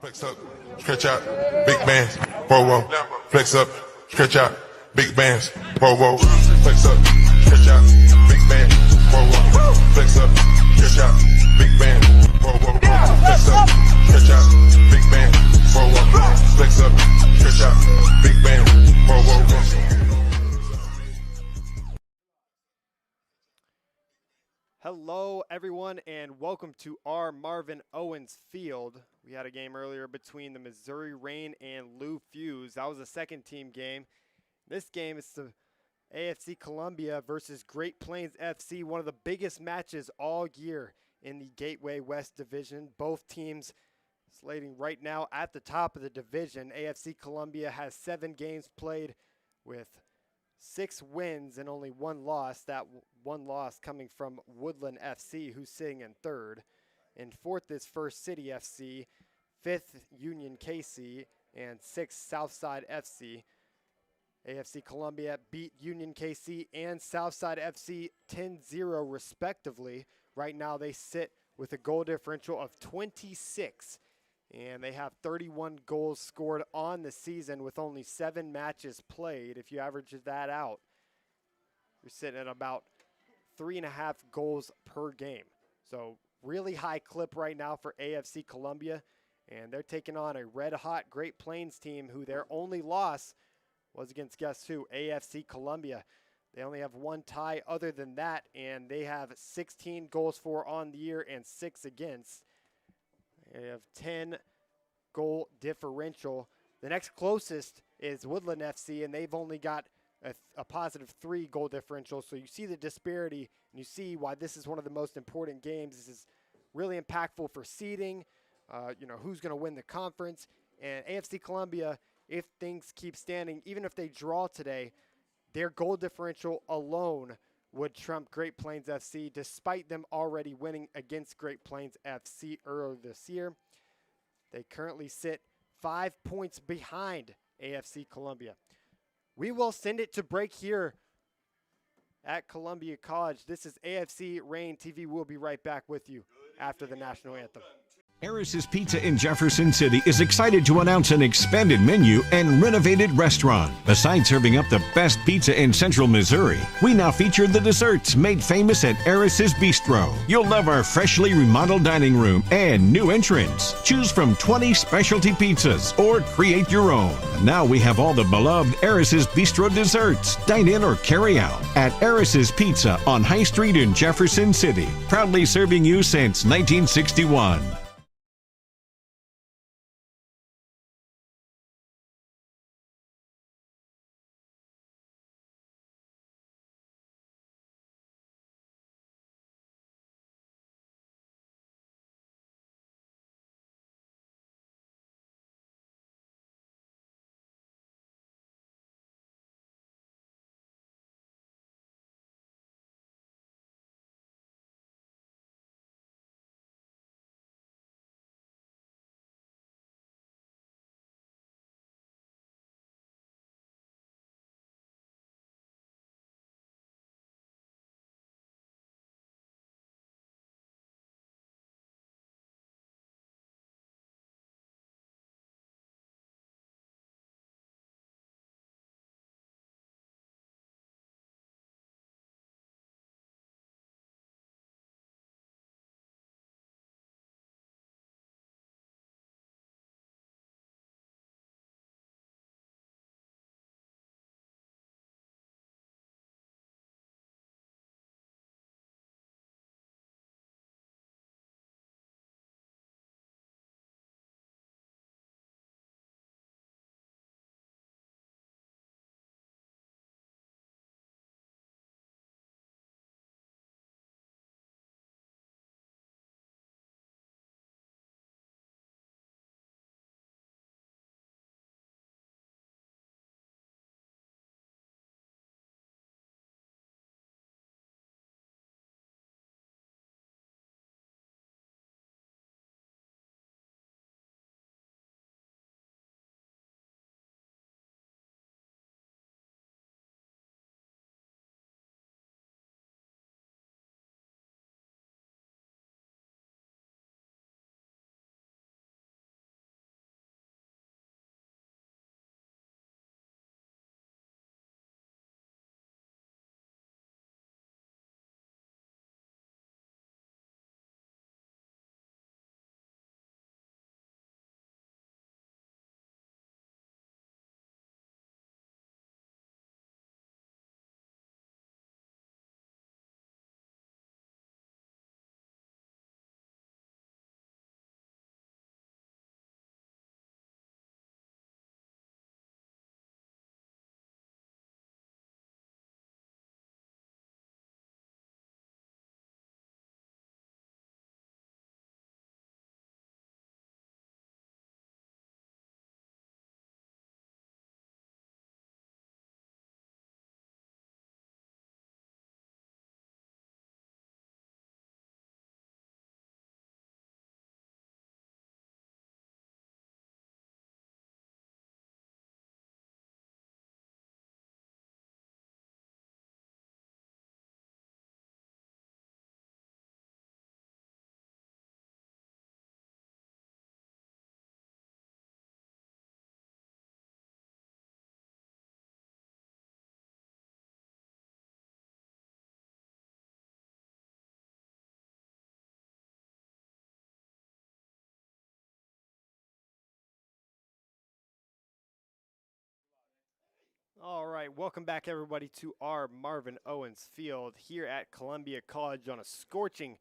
Flex up, stretch out, big bands, whoa, whoa. Flex up, stretch out, big bands, whoa, whoa. Flex up, stretch out, big bands, whoa, whoa. Flex up, stretch out, big bands, whoa, whoa. Flex up, stretch out, big bands, whoa, whoa. Flex up, stretch out, big bands, whoa, whoa. Hello, everyone, and welcome to our Marvin Owens Field. We had a game earlier between the Missouri Reign and Lou Fuse. That was a second-team game. This game is the AFC Columbia versus Great Plains FC, one of the biggest matches all year in the Gateway West Division. Both teams slating right now at the top of the division. AFC Columbia has 7 games played with 6 wins and only 1 loss. That one loss coming from Woodland FC, who's sitting in 3rd. In 4th is First City FC, 5th Union KC, and 6th Southside FC. AFC Columbia beat Union KC and Southside FC 10-0 respectively. Right now they sit with a goal differential of 26. And they have 31 goals scored on the season with only 7 matches played. If you average that out, you're sitting at about 3.5 goals per game. So really high clip right now for AFC Columbia. And they're taking on a red-hot Great Plains team who their only loss was against, guess who? AFC Columbia. They only have 1 tie other than that, and they have 16 goals for on the year and 6 against. They have 10 goal differential. The next closest is Woodland FC, and they've only got a positive 3 goal differential. So you see the disparity, and you see why this is one of the most important games. This is really impactful for seeding, who's going to win the conference. And AFC Columbia, if things keep standing, even if they draw today, their goal differential alone would trump Great Plains FC, despite them already winning against Great Plains FC earlier this year. They currently sit 5 points behind AFC Columbia. We will send it to break here at Columbia College. This is AFC Reign TV. We'll be right back with you after the national anthem. Harris's Pizza in Jefferson City is excited to announce an expanded menu and renovated restaurant. Besides serving up the best pizza in central Missouri, we now feature the desserts made famous at Harris's Bistro. You'll love our freshly remodeled dining room and new entrance. Choose from 20 specialty pizzas or create your own. Now we have all the beloved Harris's Bistro desserts. Dine in or carry out at Harris's Pizza on High Street in Jefferson City. Proudly serving you since 1961. All right, welcome back everybody to our Marvin Owens Field here at Columbia College on a scorching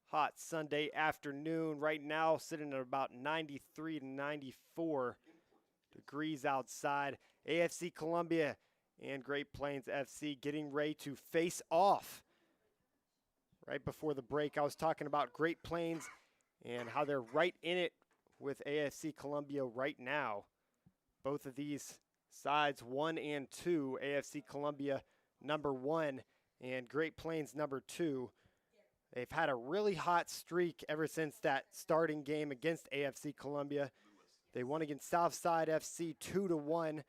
hot Sunday afternoon. Right now sitting at about 93 to 94 degrees outside. AFC Columbia and Great Plains FC getting ready to face off. Right before the break, I was talking about Great Plains and how they're right in it with AFC Columbia right now. Both of these sides 1 and 2, AFC Columbia number 1 and Great Plains number 2. They've had a really hot streak ever since that starting game against AFC Columbia. They won against Southside FC 2-1,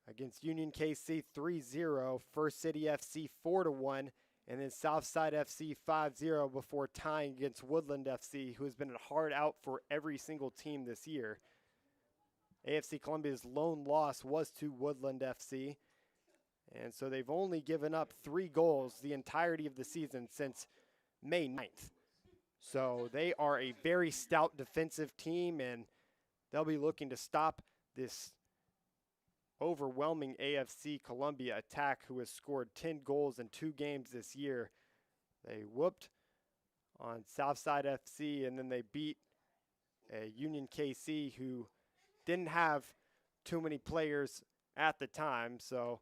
against Union KC 3-0, First City FC 4-1, and then Southside FC 5-0 before tying against Woodland FC, who has been a hard out for every single team this year. AFC Columbia's lone loss was to Woodland FC, and so they've only given up 3 goals the entirety of the season since May 9th. So they are a very stout defensive team, and they'll be looking to stop this overwhelming AFC Columbia attack, who has scored 10 goals in 2 games this year. They whooped on Southside FC, and then they beat a Union KC who didn't have too many players at the time, so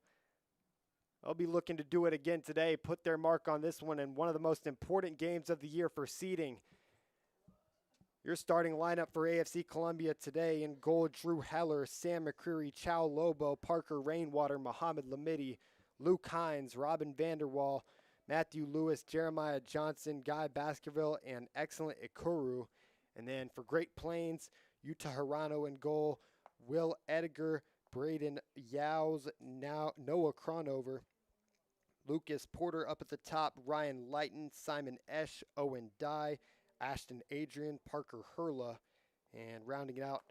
they'll be looking to do it again today, put their mark on this one in one of the most important games of the year for seeding. Your starting lineup for AFC Columbia today: in goal, Drew Heller, Sam McCreary, Chow Lobo, Parker Rainwater, Muhammad Lamidi, Luke Hines, Robin Vanderwall, Matthew Lewis, Jeremiah Johnson, Guy Baskerville, and excellent Ikuru. And then for Great Plains, Yuta Hirano in goal, Will Edgar, Braden Yowes, Noah Cronover, Lucas Porter up at the top, Ryan Lighton, Simon Esch, Owen Dye, Ashton Adrian, Parker Hurla, and rounding it out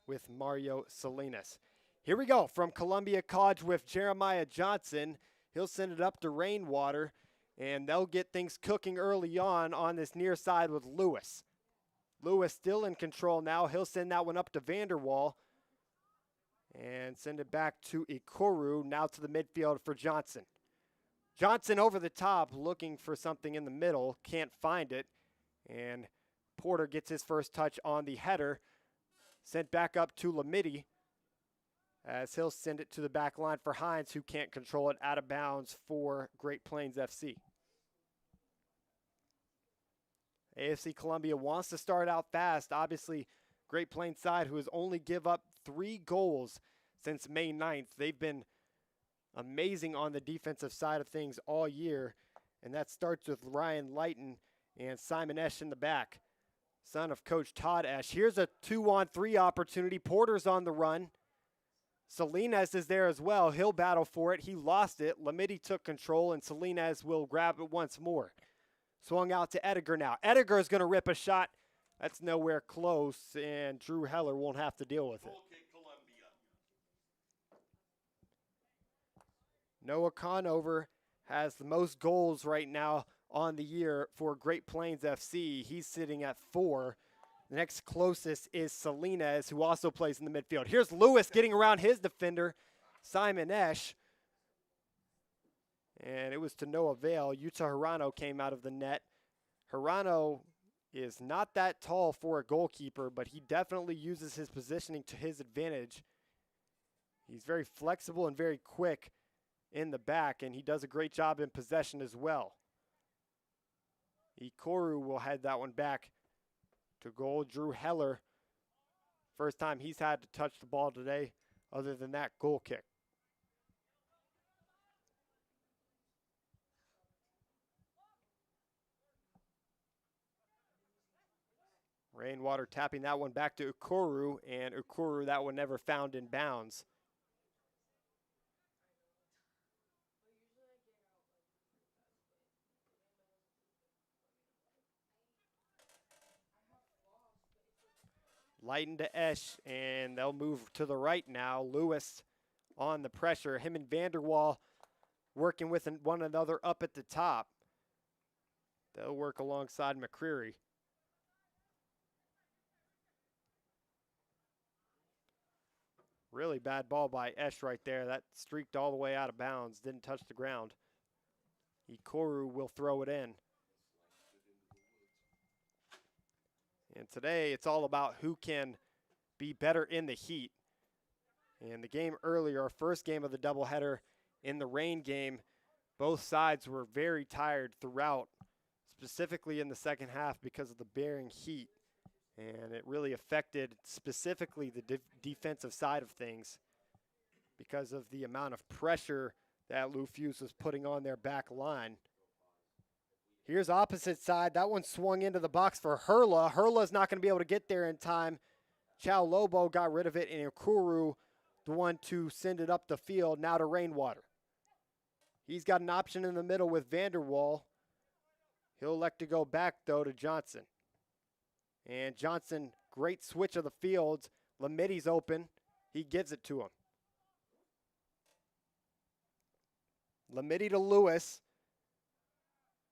with Mario Salinas. Here we go from Columbia College with Jeremiah Johnson. He'll send it up to Rainwater, and they'll get things cooking early on this near side with Lewis. Lewis still in control now. He'll send that one up to Vanderwall and send it back to Ikuru, now to the midfield for Johnson. Johnson over the top, looking for something in the middle, can't find it, and Porter gets his first touch on the header, sent back up to Lamidi, as he'll send it to the back line for Hines, who can't control it out of bounds for Great Plains FC. AFC Columbia wants to start out fast. Obviously, Great Plains side, who has only give up 3 goals since May 9th. They've been amazing on the defensive side of things all year, and that starts with Ryan Lighton and Simon Esch in the back, son of Coach Todd Esch. Here's a 2-on-3 opportunity. Porter's on the run. Salinas is there as well. He'll battle for it. He lost it. Lamidi took control, and Salinas will grab it once more. Swung out to Edgar now. Edgar is going to rip a shot. That's nowhere close, and Drew Heller won't have to deal with it. Noah Conover has the most goals right now on the year for Great Plains FC. He's sitting at 4. The next closest is Salinas, who also plays in the midfield. Here's Lewis getting around his defender, Simon Esch. And it was to no avail. Yuta Hirano came out of the net. Hirano is not that tall for a goalkeeper, but he definitely uses his positioning to his advantage. He's very flexible and very quick in the back, and he does a great job in possession as well. Ikuru will head that one back to goal. Drew Heller, first time he's had to touch the ball today other than that goal kick. Rainwater tapping that one back to Ukuru, and Ukuru, that one never found in bounds. Lighten to Esch, and they'll move to the right now. Lewis on the pressure. Him and Vanderwall working with one another up at the top. They'll work alongside McCreary. Really bad ball by Esch right there. That streaked all the way out of bounds, didn't touch the ground. Ikoru will throw it in. And today it's all about who can be better in the heat. And the game earlier, our first game of the doubleheader in the rain game, both sides were very tired throughout, specifically in the second half because of the bearing heat. And it really affected specifically the defensive side of things because of the amount of pressure that Lou Fuse was putting on their back line. Here's opposite side. That one swung into the box for Hurla. Hurla's not going to be able to get there in time. Chow Lobo got rid of it, and Ikuru, the one to send it up the field, now to Rainwater. He's got an option in the middle with Vanderwall. He'll elect to go back, though, to Johnson. And Johnson, great switch of the fields. Lamiddy's open. He gives it to him. Lamiddy to Lewis.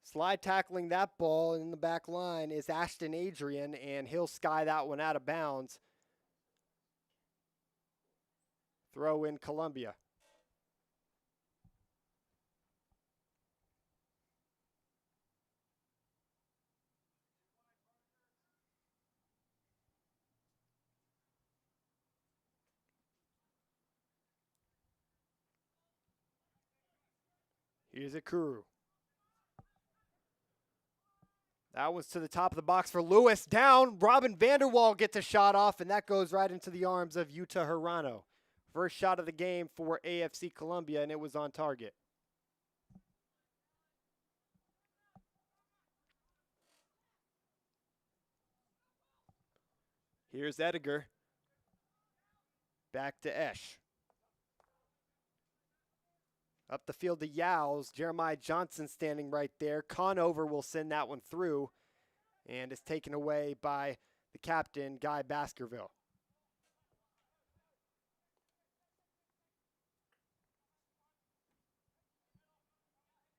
Slide tackling that ball in the back line is Ashton Adrian, and he'll sky that one out of bounds. Throw in Columbia. Here's Ikuru. That was to the top of the box for Lewis. Down. Robin Vanderwall gets a shot off, and that goes right into the arms of Yuta Hirano. First shot of the game for AFC Columbia, and it was on target. Here's Edgar. Back to Esch. Up the field to Yowes. Jeremiah Johnson standing right there. Conover will send that one through, and is taken away by the captain, Guy Baskerville.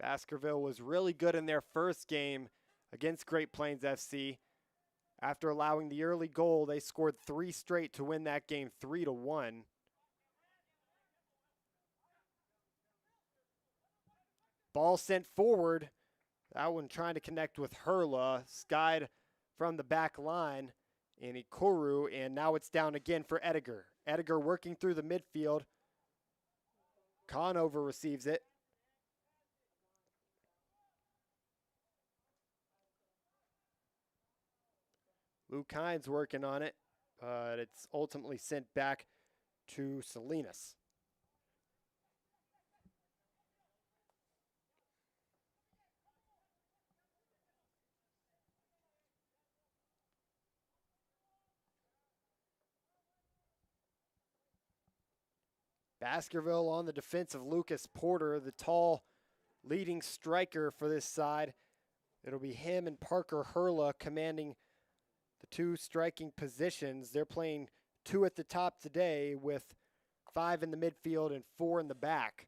Baskerville was really good in their first game against Great Plains FC. After allowing the early goal, they scored 3 straight to win that game 3-1. Ball sent forward. That one trying to connect with Hurla. Skied from the back line in Ikuru, and now it's down again for Edgar. Edgar working through the midfield. Conover receives it. Luke Hines working on it, but it's ultimately sent back to Salinas. Baskerville on the defense of Lucas Porter, the tall leading striker for this side. It'll be him and Parker Hurla commanding the 2 striking positions. They're playing 2 at the top today with 5 in the midfield and 4 in the back.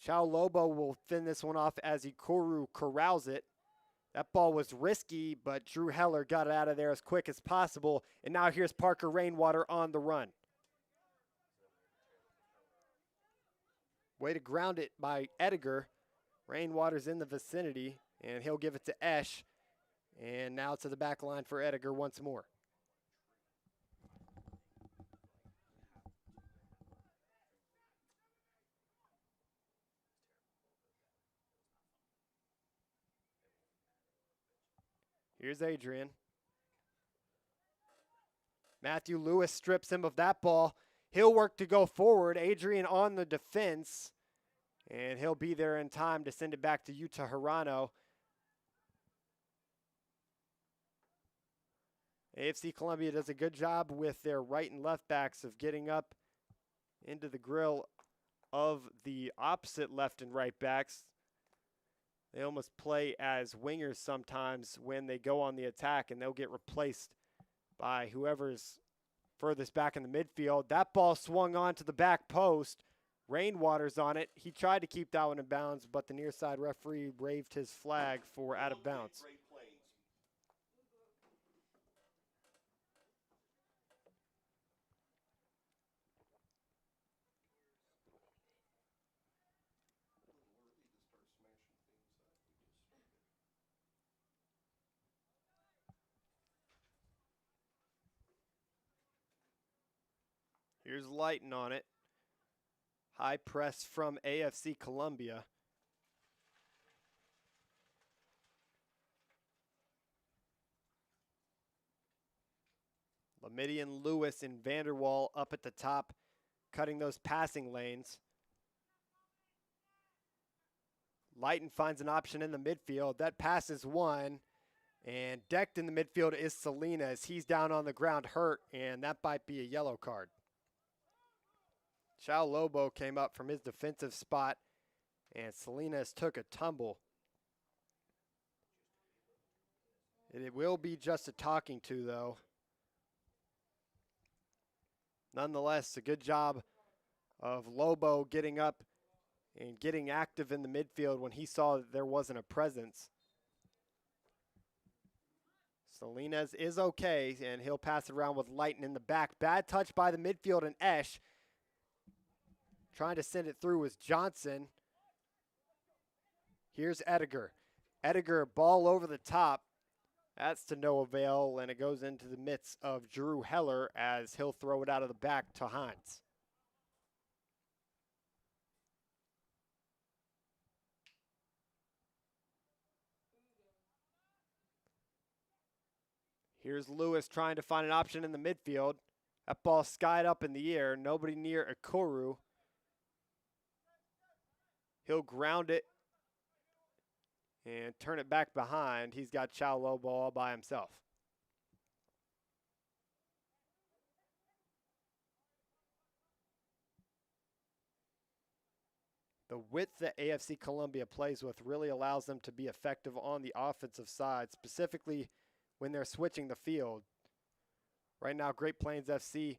Chow Lobo will fend this one off as Ikuru corrals it. That ball was risky, but Drew Heller got it out of there as quick as possible. And now here's Parker Rainwater on the run. Way to ground it by Edgar. Rainwater's in the vicinity, and he'll give it to Esch. And now to the back line for Edgar once more. Here's Adrian. Matthew Lewis strips him of that ball. He'll work to go forward. Adrian on the defense. And he'll be there in time to send it back to Yuta Hirano. AFC Columbia does a good job with their right and left backs of getting up into the grill of the opposite left and right backs. They almost play as wingers sometimes when they go on the attack, and they'll get replaced by whoever's furthest back in the midfield. That ball swung onto the back post. Rainwater's on it. He tried to keep that one in bounds, but the near side referee waved his flag for out of bounds. Here's Lighton on it. High press from AFC Columbia. Lamidian Lewis and Vanderwall up at the top, cutting those passing lanes. Lighton finds an option in the midfield. That pass is one. And decked in the midfield is Salinas. He's down on the ground hurt, and that might be a yellow card. Chao Lobo came up from his defensive spot, and Salinas took a tumble. It will be just a talking to, though. Nonetheless, a good job of Lobo getting up and getting active in the midfield when he saw that there wasn't a presence. Salinas is okay, and he'll pass it around with Lighton in the back. Bad touch by the midfield, and Esch. Trying to send it through was Johnson. Here's Ediger. Ediger, ball over the top. That's to no avail, and it goes into the midst of Drew Heller as he'll throw it out of the back to Hines. Here's Lewis trying to find an option in the midfield. That ball skied up in the air. Nobody near Ikoru. He'll ground it and turn it back behind. He's got Chao Lobo all by himself. The width that AFC Columbia plays with really allows them to be effective on the offensive side, specifically when they're switching the field. Right now, Great Plains FC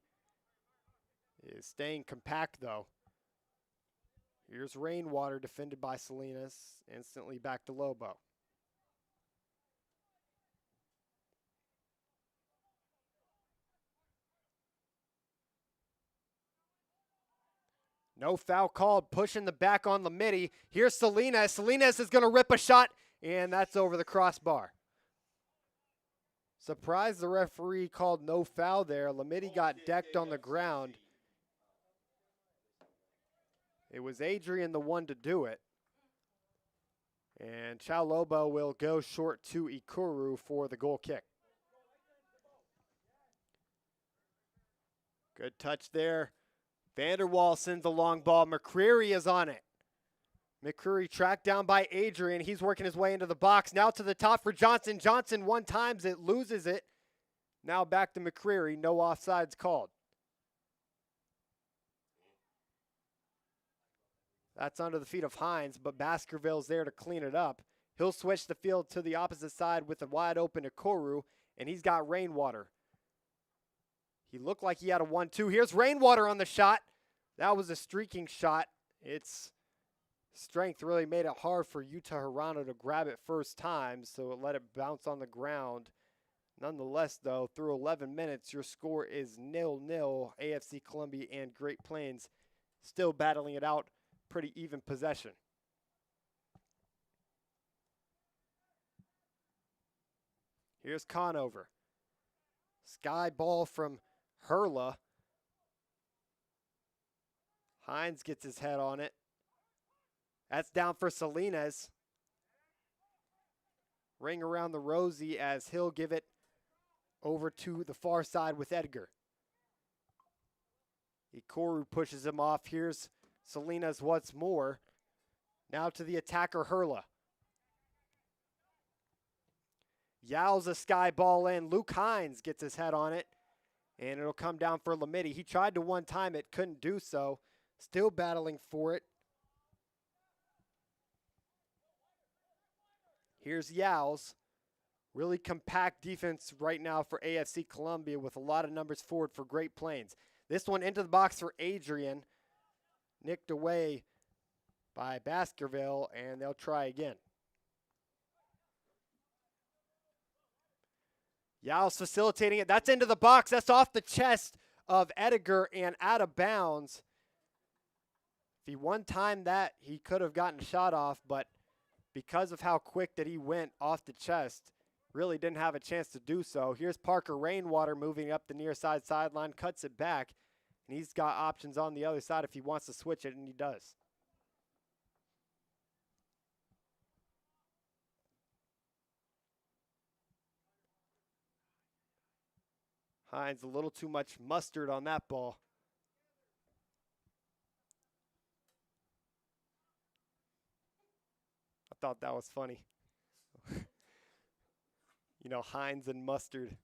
is staying compact, though. Here's Rainwater, defended by Salinas, instantly back to Lobo. No foul called, pushing the back on Lamidi. Here's Salinas. Salinas is going to rip a shot, and that's over the crossbar. Surprised the referee called no foul there. Lamidi got decked on the ground. It was Adrian the one to do it. And Chao Lobo will go short to Ikuru for the goal kick. Good touch there. Vanderwall sends the long ball. McCreary is on it. McCreary tracked down by Adrian. He's working his way into the box. Now to the top for Johnson. Johnson one times it, loses it. Now back to McCreary. No offsides called. That's under the feet of Hines, but Baskerville's there to clean it up. He'll switch the field to the opposite side with a wide open Ikoru, and he's got Rainwater. He looked like he had a 1-2. Here's Rainwater on the shot. That was a streaking shot. Its strength really made it hard for Yuta Hirano to grab it first time, so it let it bounce on the ground. Nonetheless, though, through 11 minutes, your score is 0-0. AFC Columbia and Great Plains still battling it out. Pretty even possession. Here's Conover. Sky ball from Hurla. Hines gets his head on it. That's down for Salinas. Ring around the rosy as he'll give it over to the far side with Edgar. Ikoru pushes him off. Here's Salinas once more. Now to the attacker, Hurla. Yao's a sky ball in. Luke Hines gets his head on it, and it'll come down for Lamidi. He tried to one time it, couldn't do so. Still battling for it. Here's Yao's. Really compact defense right now for AFC Columbia with a lot of numbers forward for Great Plains. This one into the box for Adrian. Nicked away by Baskerville, and they'll try again. Yao's facilitating it. That's into the box. That's off the chest of Ediger and out of bounds. If he one-timed that, he could have gotten a shot off, but because of how quick that he went off the chest, really didn't have a chance to do so. Here's Parker Rainwater moving up the near side sideline, cuts it back, And he's got options on the other side if he wants to switch it, and he does. Hines, a little too much mustard on that ball. I thought that was funny. You know, Hines and mustard.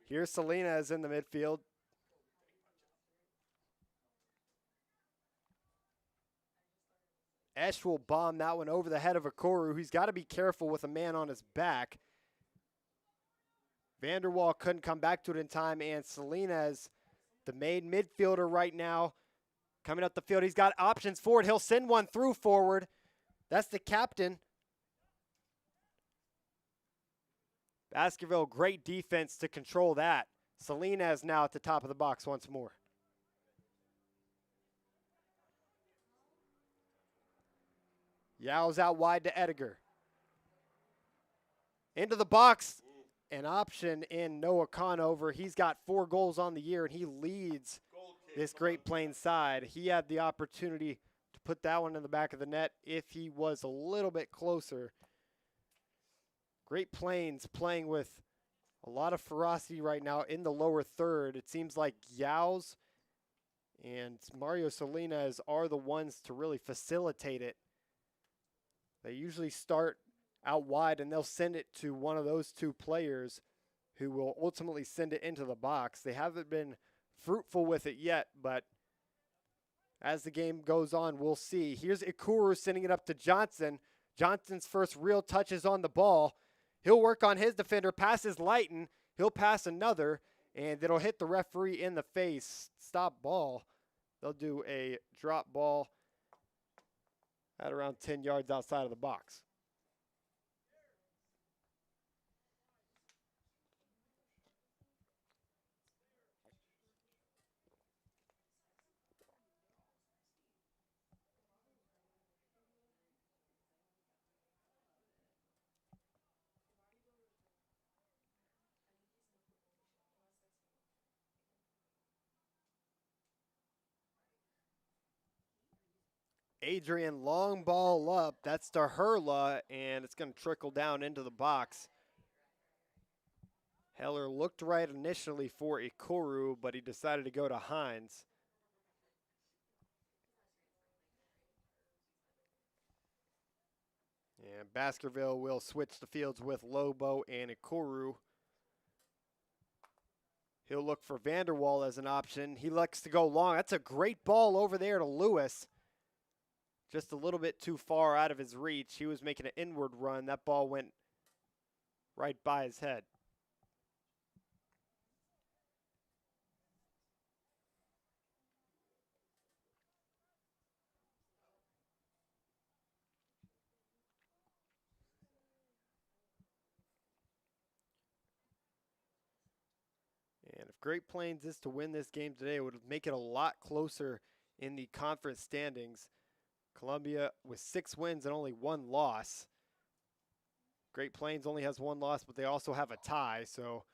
Here's Salinas in the midfield. Esch will bomb that one over the head of Okoro. He's got to be careful with a man on his back. Vanderwall couldn't come back to it in time, and Salinas, the main midfielder right now, coming up the field. He's got options forward. He'll send one through forward. That's the captain. Baskerville, great defense to control that. Salinas now at the top of the box once more. Yao's out wide to Ediger. Into the box. An option in Noah Conover. He's got 4 goals on the year, and he leads this Great Plains side. He had the opportunity to put that one in the back of the net if he was a little bit closer. Great Plains playing with a lot of ferocity right now in the lower third. It seems like Yao's and Mario Salinas are the ones to really facilitate it. They usually start out wide, and they'll send it to one of those 2 players who will ultimately send it into the box. They haven't been fruitful with it yet, but as the game goes on, we'll see. Here's Ikuru sending it up to Johnson. Johnson's first real touches on the ball. He'll work on his defender, passes Lighton. He'll pass another, and it'll hit the referee in the face. Stop ball. They'll do a drop ball at around 10 yards outside of the box. Adrian, long ball up. That's to Hurla, and it's going to trickle down into the box. Heller looked right initially for Ikuru, but he decided to go to Hines. And Baskerville will switch the fields with Lobo and Ikuru. He'll look for Vanderwall as an option. He likes to go long. That's a great ball over there to Lewis. Just a little bit too far out of his reach. He was making an inward run. That ball went right by his head. And if Great Plains is to win this game today, it would make it a lot closer in the conference standings. Columbia with 6 wins and only 1 loss. Great Plains only has 1 loss, but they also have a tie, so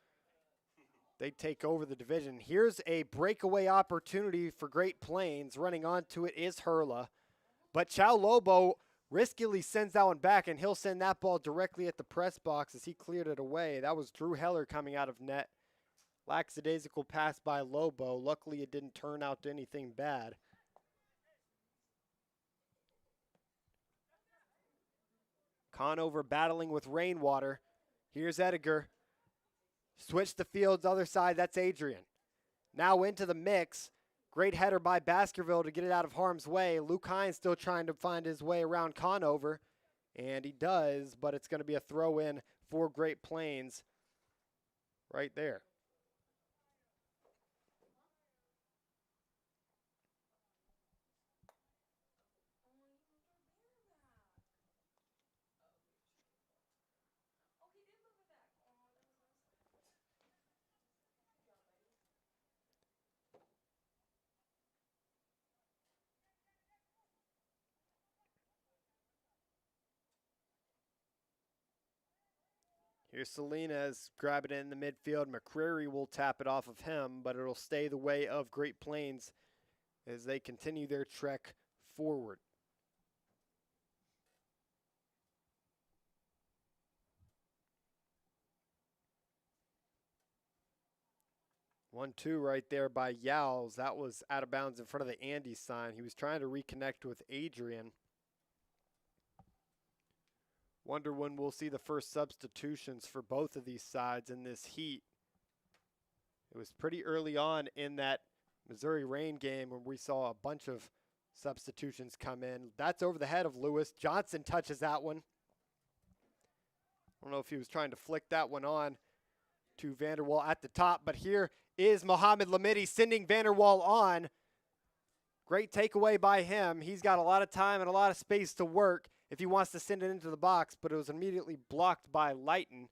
they take over the division. Here's a breakaway opportunity for Great Plains. Running onto it is Hurla, but Chow Lobo riskily sends that one back, and he'll send that ball directly at the press box as he cleared it away. That was Drew Heller coming out of net. Lackadaisical pass by Lobo. Luckily, it didn't turn out to anything bad. Conover battling with Rainwater. Here's Ediger. Switch the fields, other side, that's Adrian. Now into the mix. Great header by Baskerville to get it out of harm's way. Luke Hines still trying to find his way around Conover. And he does, but it's going to be a throw in for Great Plains right there. Here's Salinas grabbing it in the midfield. McCreary will tap it off of him, but it'll stay the way of Great Plains as they continue their trek forward. One-two right there by Yowles. That was out of bounds in front of the Andy sign. He was trying to reconnect with Adrian. Wonder when we'll see the first substitutions for both of these sides in this heat. It was pretty early on in that Missouri Rain game when we saw a bunch of substitutions come in. That's over the head of Lewis. Johnson touches that one. I don't know if he was trying to flick that one on to Vanderwall at the top, but here is Mohamed Lamidi sending Vanderwall on. Great takeaway by him. He's got a lot of time and a lot of space to work if he wants to send it into the box, but it was immediately blocked by Lighton.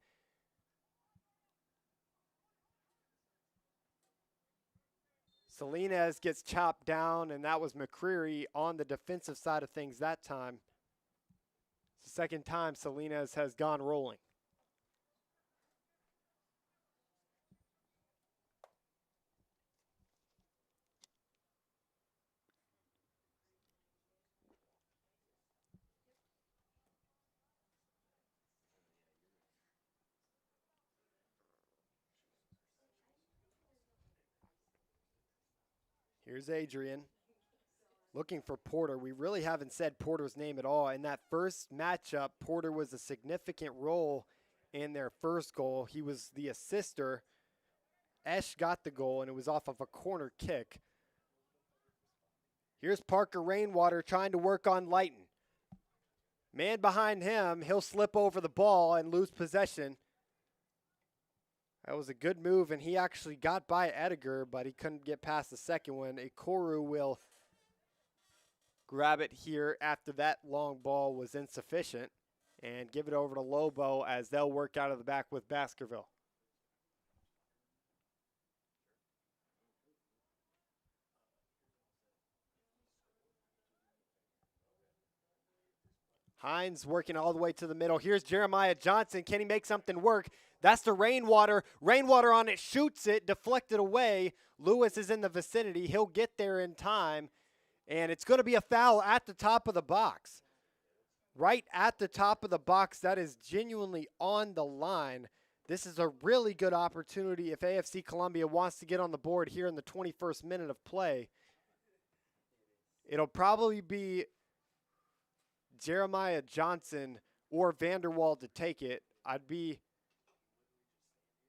Salinas gets chopped down, and that was McCreary on the defensive side of things that time. It's the second time Salinas has gone rolling. Here's Adrian looking for Porter. We really haven't said Porter's name at all. In that first matchup, Porter was a significant role in their first goal. He was the assister. Esch got the goal, and it was off of a corner kick. Here's Parker Rainwater trying to work on Lighton. Man behind him, he'll slip over the ball and lose possession. That was a good move, and he actually got by Ediger, but he couldn't get past the second one. Ikoru will grab it here after that long ball was insufficient and give it over to Lobo as they'll work out of the back with Baskerville. Hines working all the way to the middle. Here's Jeremiah Johnson. Can he make something work? That's the Rainwater. Rainwater on it, shoots it, deflected away. Lewis is in the vicinity. He'll get there in time, and it's going to be a foul at the top of the box. Right at the top of the box. That is genuinely on the line. This is a really good opportunity if AFC Columbia wants to get on the board here in the 21st minute of play. It'll probably be Jeremiah Johnson or Vanderwall to take it. I'd be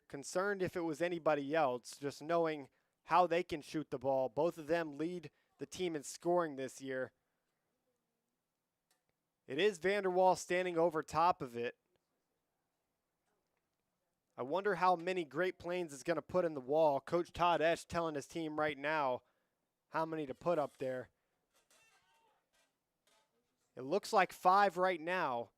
concerned if it was anybody else, just knowing how they can shoot the ball. Both of them lead the team in scoring this year. It is Vanderwall standing over top of it. I wonder how many Great Plains is going to put in the wall. Coach Todd Esch telling his team right now how many to put up there. It looks like 5 right now,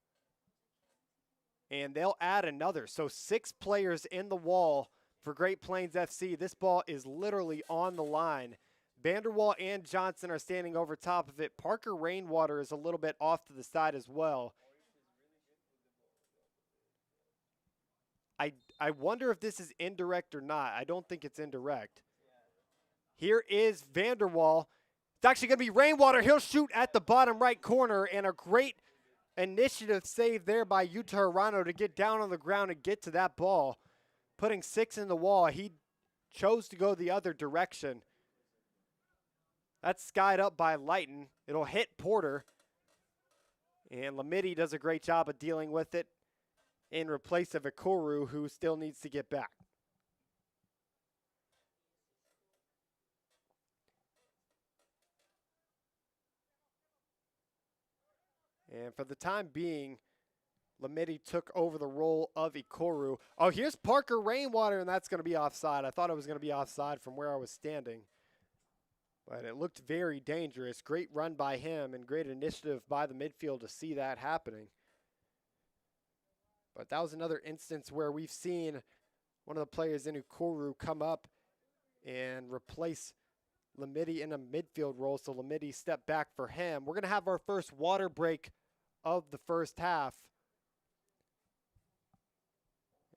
and they'll add another. So 6 players in the wall for Great Plains FC. This ball is literally on the line. Vanderwall and Johnson are standing over top of it. Parker Rainwater is a little bit off to the side as well. I wonder if this is indirect or not. I don't think it's indirect. Here is Vanderwall. It's actually going to be Rainwater. He'll shoot at the bottom right corner, and a great initiative save there by Yuta Hirano to get down on the ground and get to that ball. Putting 6 in the wall. He chose to go the other direction. That's skied up by Lighton. It'll hit Porter. And Lamidi does a great job of dealing with it in replace of Ikoru, who still needs to get back. And for the time being, Lamidi took over the role of Ikoru. Oh, here's Parker Rainwater, and that's going to be offside. I thought it was going to be offside from where I was standing. But it looked very dangerous. Great run by him and great initiative by the midfield to see that happening. But that was another instance where we've seen one of the players in Ikoru come up and replace Lamidi in a midfield role. So Lamidi stepped back for him. We're going to have our first water break of the first half.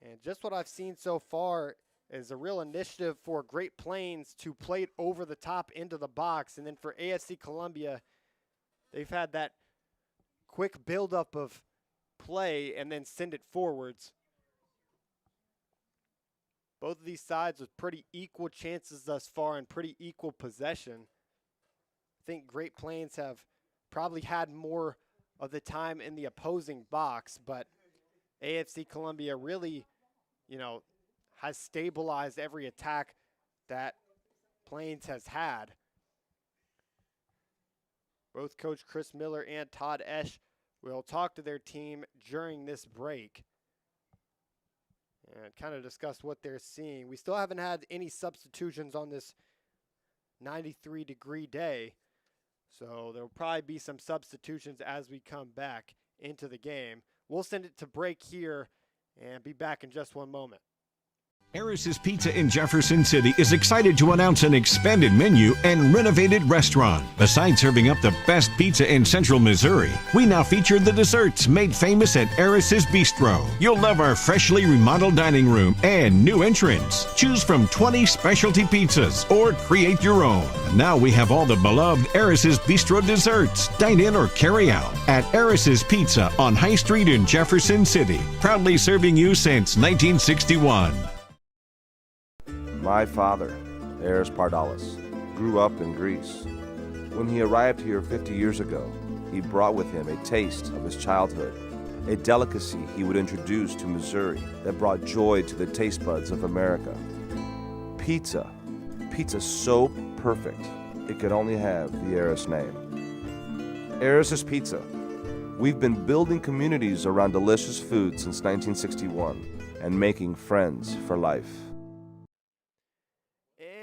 And just what I've seen so far is a real initiative for Great Plains to play it over the top into the box. And then for AFC Columbia, they've had that quick buildup of play and then send it forwards. Both of these sides with pretty equal chances thus far and pretty equal possession. I think Great Plains have probably had more of the time in the opposing box, but AFC Columbia really, has stabilized every attack that Plains has had. Both Coach Chris Miller and Todd Esch will talk to their team during this break and kind of discuss what they're seeing. We still haven't had any substitutions on this 93-degree day, so there will probably be some substitutions as we come back into the game. We'll send it to break here and be back in just one moment. Eris's Pizza in Jefferson City is excited to announce an expanded menu and renovated restaurant. Besides serving up the best pizza in central Missouri, we now feature the desserts made famous at Eris's Bistro. You'll love our freshly remodeled dining room and new entrance. Choose from 20 specialty pizzas or create your own. Now we have all the beloved Eris's Bistro desserts. Dine in or carry out at Eris's Pizza on High Street in Jefferson City. Proudly serving you since 1961. My father, Eris Pardalis, grew up in Greece. When he arrived here 50 years ago, he brought with him a taste of his childhood, a delicacy he would introduce to Missouri that brought joy to the taste buds of America. Pizza. Pizza so perfect, it could only have the Eris name. Eris's Pizza. We've been building communities around delicious food since 1961 and making friends for life.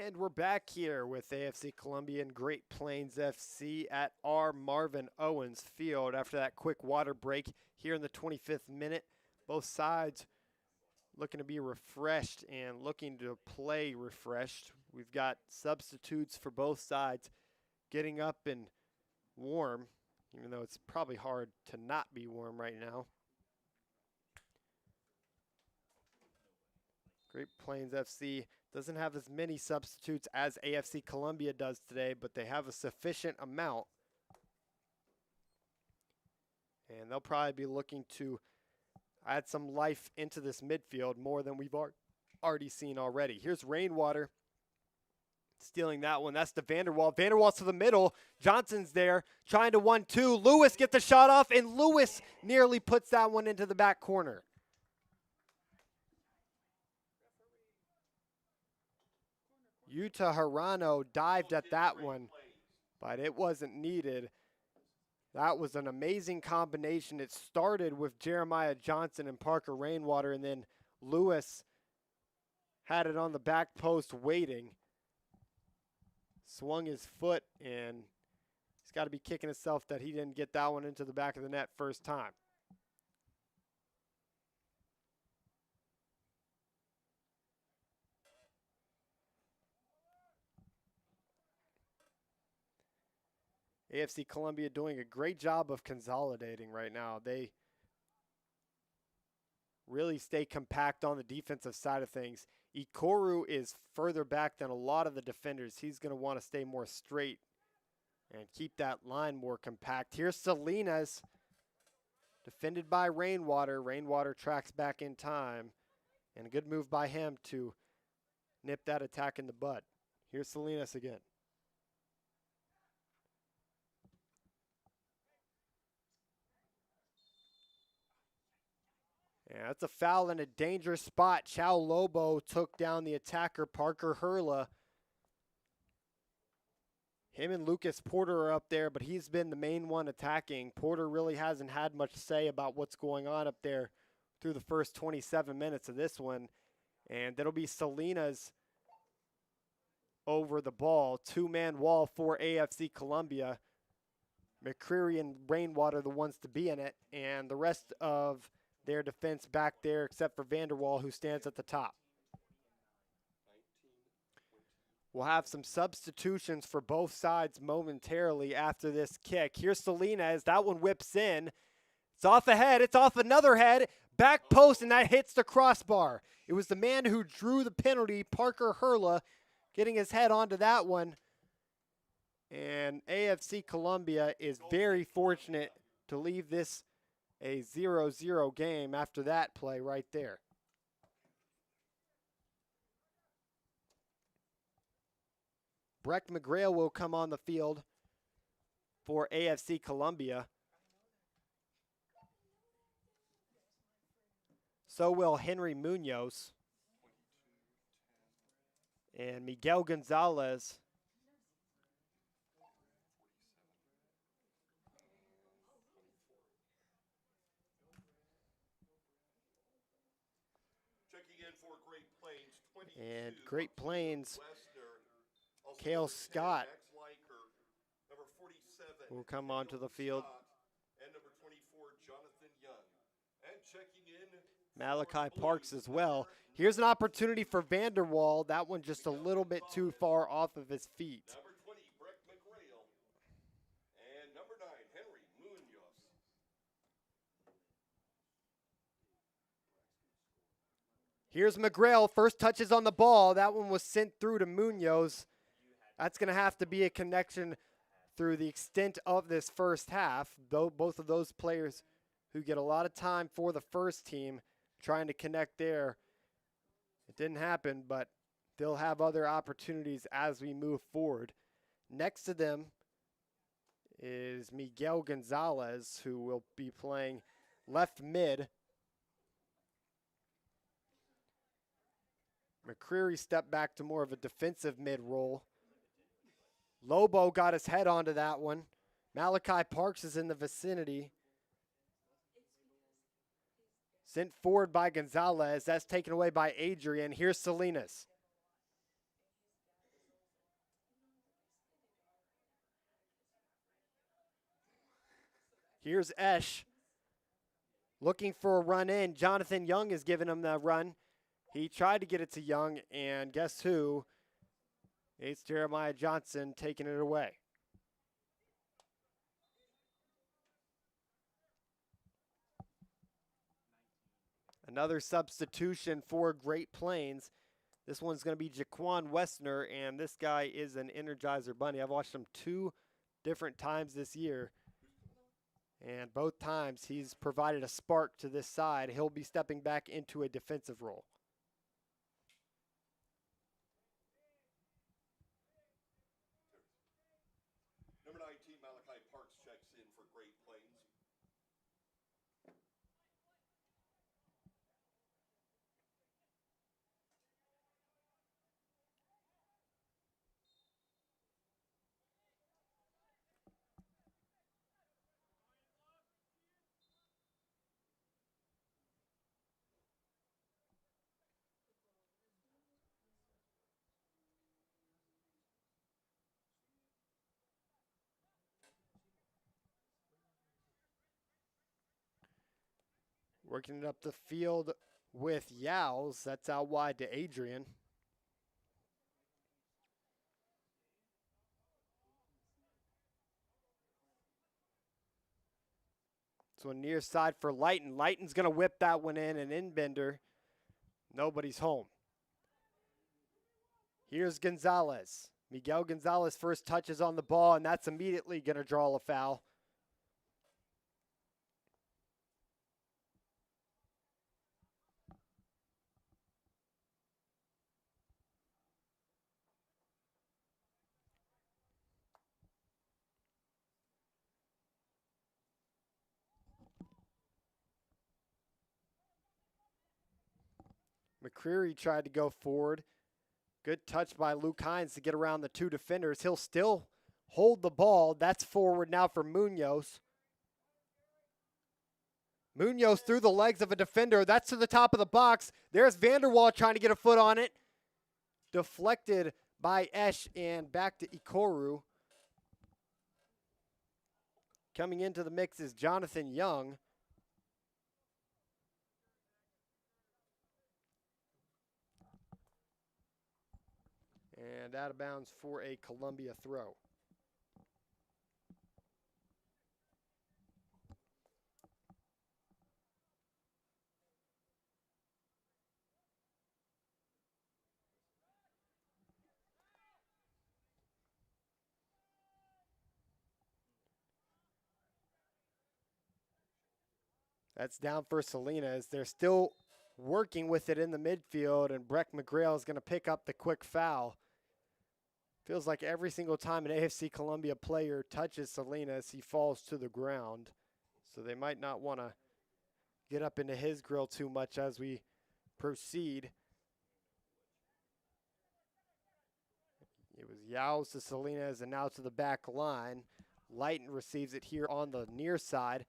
And we're back here with AFC Columbia and Great Plains FC at our Marvin Owens Field after that quick water break here in the 25th minute. Both sides looking to be refreshed and looking to play refreshed. We've got substitutes for both sides getting up and warm, even though it's probably hard to not be warm right now. Great Plains FC doesn't have as many substitutes as AFC Columbia does today, but they have a sufficient amount. And they'll probably be looking to add some life into this midfield more than we've already seen already. Here's Rainwater stealing that one. That's to Vanderwall. Vanderwall's to the middle. Johnson's there trying to 1-2. Lewis gets the shot off, and Lewis nearly puts that one into the back corner. Yuta Hirano dived at that one, but it wasn't needed. That was an amazing combination. It started with Jeremiah Johnson and Parker Rainwater, and then Lewis had it on the back post waiting. Swung his foot, and he's got to be kicking himself that he didn't get that one into the back of the net first time. AFC Columbia doing a great job of consolidating right now. They really stay compact on the defensive side of things. Ikoru is further back than a lot of the defenders. He's going to want to stay more straight and keep that line more compact. Here's Salinas, defended by Rainwater. Rainwater tracks back in time, and a good move by him to nip that attack in the bud. Here's Salinas again. Yeah, that's a foul in a dangerous spot. Chow Lobo took down the attacker, Parker Hurla. Him and Lucas Porter are up there, but he's been the main one attacking. Porter really hasn't had much to say about what's going on up there through the first 27 minutes of this one. And that'll be Salinas over the ball. Two-man wall for AFC Columbia. McCreary and Rainwater the ones to be in it, and the rest of their defense back there except for Vanderwall, who stands at the top. We'll have some substitutions for both sides momentarily after this kick. Here's Salinas. That one whips in. It's off a head. It's off another head. Back post, and that hits the crossbar. It was the man who drew the penalty, Parker Hurla, getting his head onto that one. And AFC Columbia is very fortunate to leave this a 0-0 game after that play right there. Breck McGrail will come on the field for AFC Columbia. So will Henry Munoz. And Miguel Gonzalez. And Great Plains, Cale Scott will come onto the field. Malachi Parks as well. Here's an opportunity for Vanderwall. That one just a little bit too far off of his feet. Number 20, Breck McGrail. And number 9, Henry Munoz. Here's McGrail. First touches on the ball. That one was sent through to Munoz. That's going to have to be a connection through the extent of this first half. Though both of those players who get a lot of time for the first team trying to connect there. It didn't happen, but they'll have other opportunities as we move forward. Next to them is Miguel Gonzalez, who will be playing left mid. McCreary stepped back to more of a defensive mid role. Lobo got his head onto that one. Malachi Parks is in the vicinity. Sent forward by Gonzalez. That's taken away by Adrian. Here's Salinas. Here's Esch. Looking for a run in. Jonathan Young is giving him the run. He tried to get it to Young, and guess who? It's Jeremiah Johnson taking it away. Another substitution for Great Plains. This one's going to be Jaquan Westner, and this guy is an Energizer Bunny. I've watched him 2 different times this year, and both times he's provided a spark to this side. He'll be stepping back into a defensive role. Number 19, Malachi Parks checks in for Great Plains. Working it up the field with Yowls. That's out wide to Adrian. So near side for Lighton. Lighton's going to whip that one in, and inbender. Nobody's home. Here's Gonzalez. Miguel Gonzalez first touches on the ball, and that's immediately going to draw a foul. McCreary tried to go forward. Good touch by Luke Hines to get around the 2 defenders. He'll still hold the ball. That's forward now for Munoz. Munoz through the legs of a defender. That's to the top of the box. There's Vanderwall trying to get a foot on it. Deflected by Esch and back to Ikoru. Coming into the mix is Jonathan Young. And out of bounds for a Columbia throw. That's down for Salinas. They're still working with it in the midfield, and Breck McGrail is going to pick up the quick foul. Feels like every single time an AFC Columbia player touches Salinas, he falls to the ground. So they might not want to get up into his grill too much as we proceed. It was Yowes to Salinas and now to the back line. Lighton receives it here on the near side.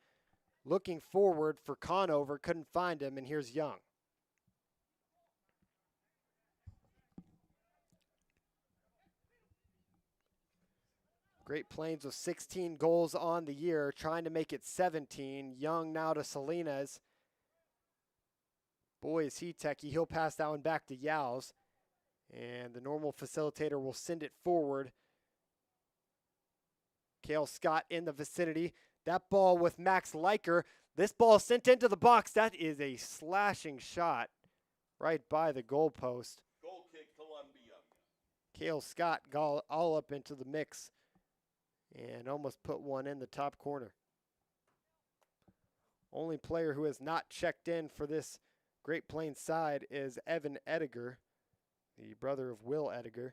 Looking forward for Conover, couldn't find him, and here's Young. Great Plains with 16 goals on the year, trying to make it 17. Young now to Salinas. Boy, is he techie. He'll pass that one back to Yowes. And the normal facilitator will send it forward. Cale Scott in the vicinity. That ball with Max Leiker. This ball sent into the box. That is a slashing shot right by the goalpost. Goal kick, Columbia. Cale Scott got all up into the mix and almost put one in the top corner. Only player who has not checked in for this Great Plains side is Evan Ediger, the brother of Will Ediger.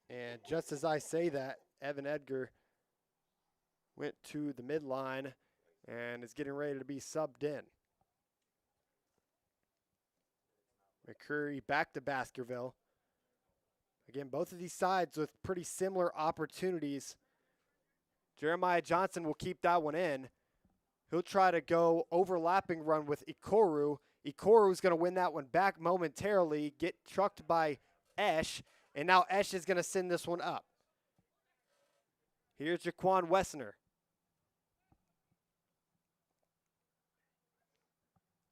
And just as I say that, Evan Edgar went to the midline and is getting ready to be subbed in. McCurry back to Baskerville. Again, both of these sides with pretty similar opportunities. Jeremiah Johnson will keep that one in. He'll try to go overlapping run with Ikoru. Ikoru's going to win that one back momentarily, get trucked by Esch, and now Esch is going to send this one up. Here's Jaquan Wessner.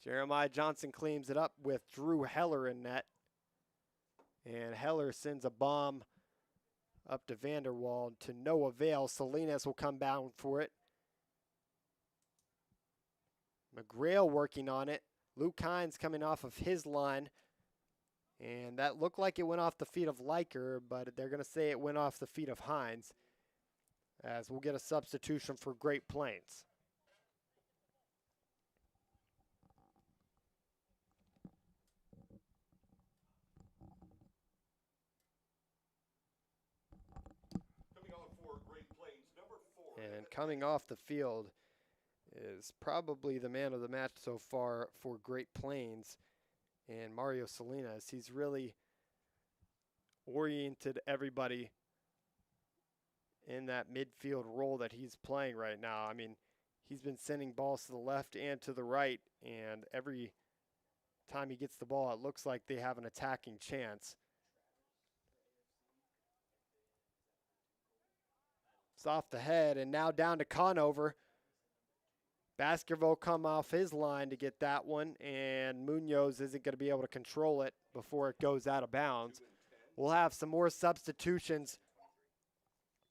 Jeremiah Johnson cleans it up with Drew Heller in net. And Heller sends a bomb up to Vanderwall to no avail. Salinas will come down for it. McGrail working on it. Luke Hines coming off of his line. And that looked like it went off the feet of Leiker, but they're going to say it went off the feet of Hines, as we'll get a substitution for Great Plains. Coming on for Great Plains, number 4. And coming off the field is probably the man of the match so far for Great Plains, and Mario Salinas. He's really oriented everybody in that midfield role that he's playing right now. I mean, he's been sending balls to the left and to the right, and every time he gets the ball, it looks like they have an attacking chance. It's off the head, and now down to Conover. Baskerville come off his line to get that one, and Munoz isn't going to be able to control it before it goes out of bounds. We'll have some more substitutions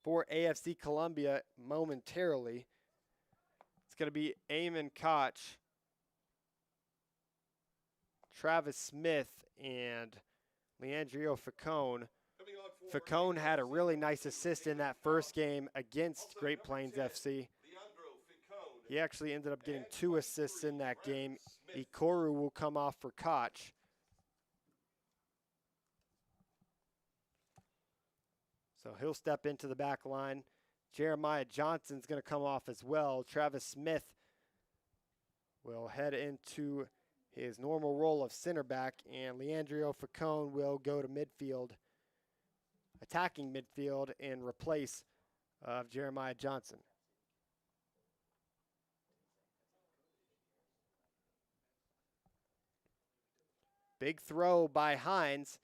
for AFC Columbia momentarily. It's going to be Eamon Koch, Travis Smith, and Leandro Facone. Facone had a really nice assist in that first game against Great Plains FC. He actually ended up getting 2 assists in that game. Ikoru will come off for Koch. So he'll step into the back line. Jeremiah Johnson's going to come off as well. Travis Smith will head into his normal role of center back, and Leandro Facone will go to midfield, attacking midfield, in replace of Jeremiah Johnson. Big throw by Hines.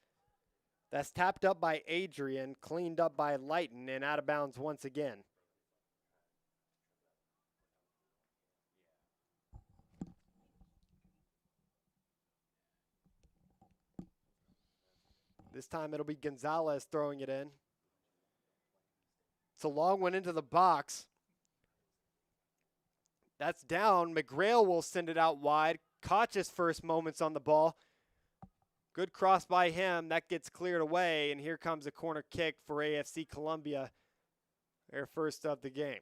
That's tapped up by Adrian, cleaned up by Lighton, and out of bounds once again. This time it'll be Gonzalez throwing it in. It's a long one into the box. That's down. McGrail will send it out wide. Koch's first moments on the ball. Good cross by him. That gets cleared away, and here comes a corner kick for AFC Columbia, their first of the game.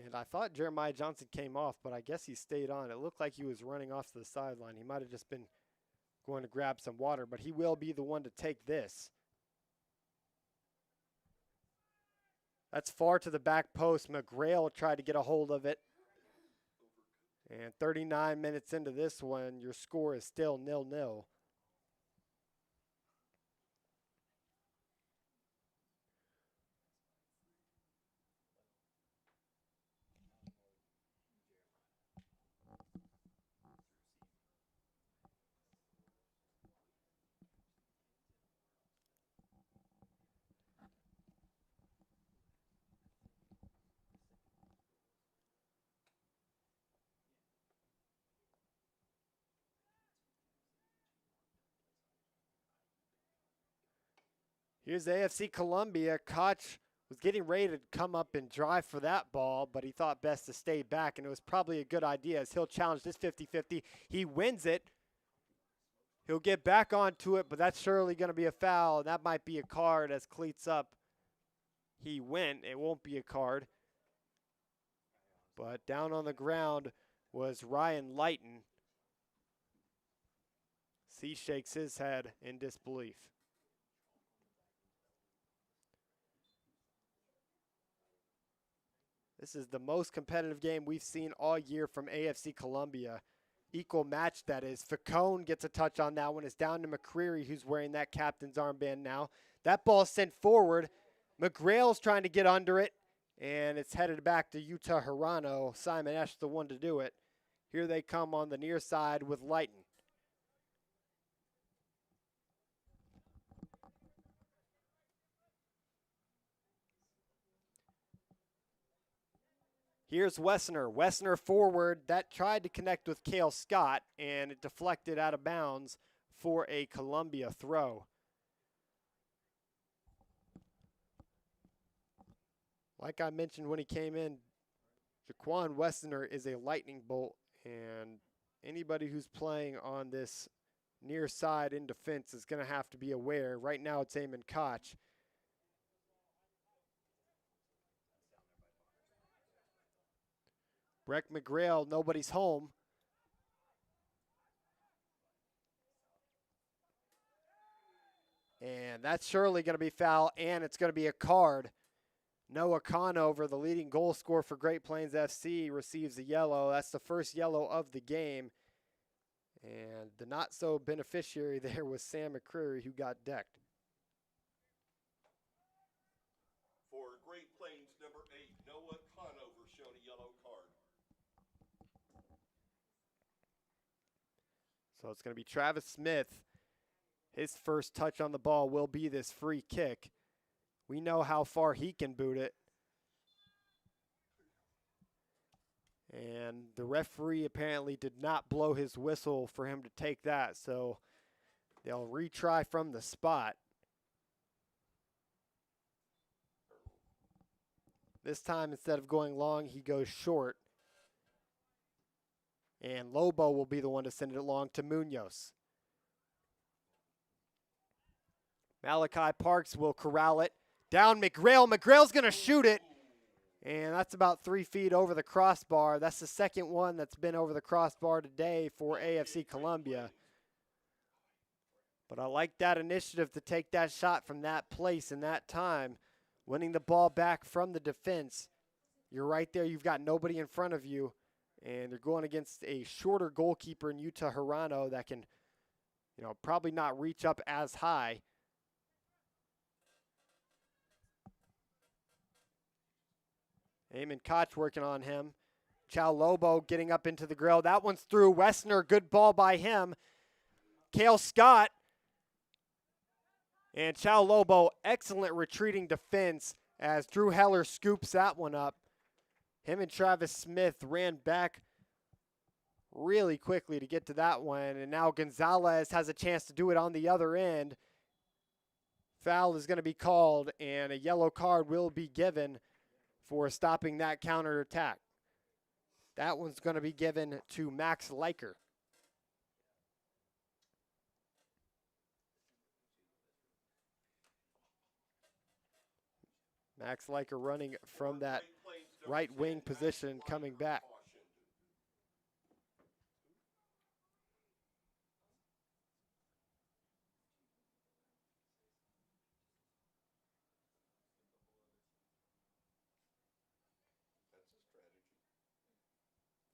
And I thought Jeremiah Johnson came off, but I guess he stayed on. It looked like he was running off to the sideline. He might have just been going to grab some water, but he will be the one to take this. That's far to the back post. McGrail tried to get a hold of it. And 39 minutes into this one, your score is still 0-0. Here's AFC Columbia. Koch was getting ready to come up and drive for that ball, but he thought best to stay back, and it was probably a good idea as he'll challenge this 50-50. He wins it. He'll get back onto it, but that's surely going to be a foul, and that might be a card as cleats up. He went. It won't be a card. But down on the ground was Ryan Lighton. C shakes his head in disbelief. This is the most competitive game we've seen all year from AFC Columbia. Equal match, that is. Facone gets a touch on that one. It's down to McCreary, who's wearing that captain's armband now. That ball sent forward. McGrail's trying to get under it, and it's headed back to Utah Hirano. Simon Esch, the one to do it. Here they come on the near side with Lighton. Here's Wessner. Wessner forward. That tried to connect with Cale Scott, and it deflected out of bounds for a Columbia throw. Like I mentioned when he came in, Jaquan Wessner is a lightning bolt, and anybody who's playing on this near side in defense is going to have to be aware. Right now it's Eamon Koch. Breck McGrail, nobody's home. And that's surely going to be foul, and it's going to be a card. Noah Conover, the leading goal scorer for Great Plains FC, receives a yellow. That's the first yellow of the game. And the not-so-beneficiary there was Sam McCreary, who got decked. For Great Plains, number 8, Noah Conover shown a yellow card. So it's going to be Travis Smith. His first touch on the ball will be this free kick. We know how far he can boot it. And the referee apparently did not blow his whistle for him to take that, so they'll retry from the spot. This time, instead of going long, he goes short. And Lobo will be the one to send it along to Munoz. Malachi Parks will corral it. Down McGrail. McGrail's going to shoot it. And that's about 3 feet over the crossbar. That's the second one that's been over the crossbar today for AFC Columbia. But I like that initiative to take that shot from that place in that time. Winning the ball back from the defense. You're right there. You've got nobody in front of you. And they're going against a shorter goalkeeper in Utah Hirano that can, probably not reach up as high. Eamon Koch working on him. Chow Lobo getting up into the grill. That one's through. Wessner, good ball by him. Cale Scott. And Chow Lobo, excellent retreating defense as Drew Heller scoops that one up. Him and Travis Smith ran back really quickly to get to that one. And now Gonzalez has a chance to do it on the other end. Foul is going to be called, and a yellow card will be given for stopping that counterattack. That one's going to be given to Max Leiker. Max Leiker running from that right wing position coming back.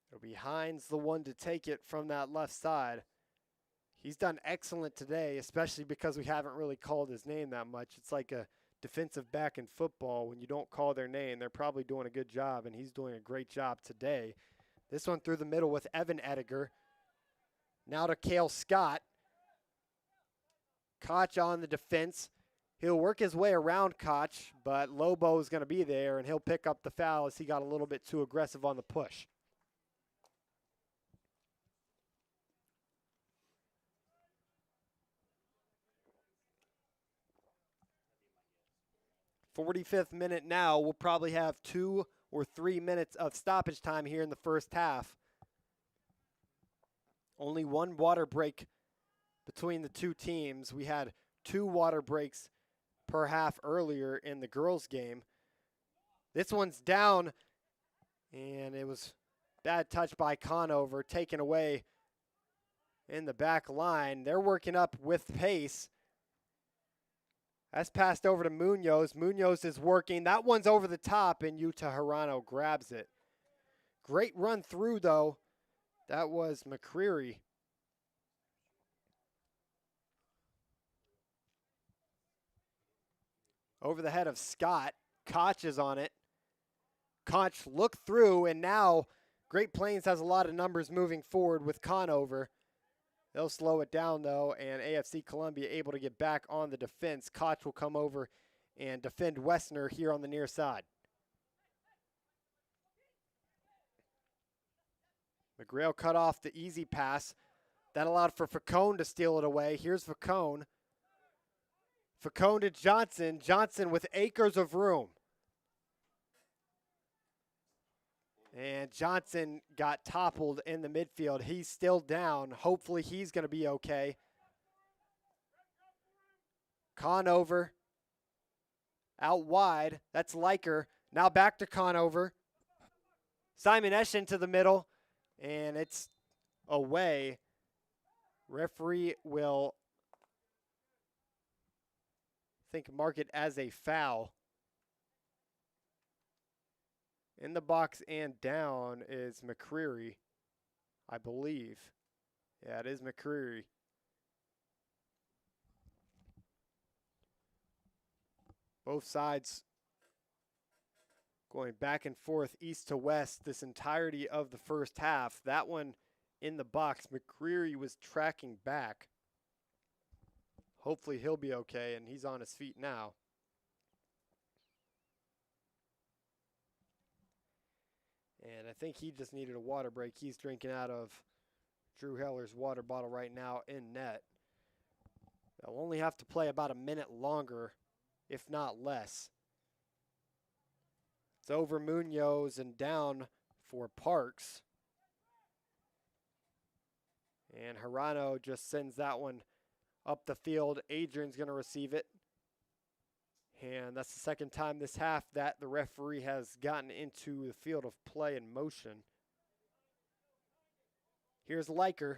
It'll be Hines the one to take it from that left side. He's done excellent today, especially because we haven't really called his name that much. It's like a defensive back in football. When you don't call their name, they're probably doing a good job, and he's doing a great job today. This one through the middle with Evan Ediger. Now to Cale Scott. Koch on the defense. He'll work his way around Koch, but Lobo is going to be there, and he'll pick up the foul as he got a little bit too aggressive on the push. 45th minute now. We'll probably have 2 or 3 minutes of stoppage time here in the first half. Only one water break between the two teams. We had 2 water breaks per half earlier in the girls' game. This one's down, and it was bad touch by Conover, taken away in the back line. They're working up with pace. That's passed over to Munoz. Munoz is working. That one's over the top, and Yuta Hirano grabs it. Great run through, though. That was McCreary. Over the head of Scott. Koch is on it. Koch looked through, and now Great Plains has a lot of numbers moving forward with Conover. They'll slow it down, though, and AFC Columbia able to get back on the defense. Koch will come over and defend Wessner here on the near side. McGrail cut off the easy pass. That allowed for Facone to steal it away. Here's Facone. Facone to Johnson. Johnson with acres of room. And Johnson got toppled in the midfield. He's still down. Hopefully he's going to be okay. Conover out wide. That's Leiker. Now back to Conover. Simon Eschen to the middle. And it's away. Referee will, I think, mark it as a foul. In the box and down is McCreary, I believe. Yeah, it is McCreary. Both sides going back and forth east to west this entirety of the first half. That one in the box, McCreary was tracking back. Hopefully he'll be okay, and he's on his feet now. And I think he just needed a water break. He's drinking out of Drew Heller's water bottle right now in net. They'll only have to play about a minute longer, if not less. It's over Munoz and down for Parks. And Hirano just sends that one up the field. Adrian's going to receive it. And that's the second time this half that the referee has gotten into the field of play in motion. Here's Leiker.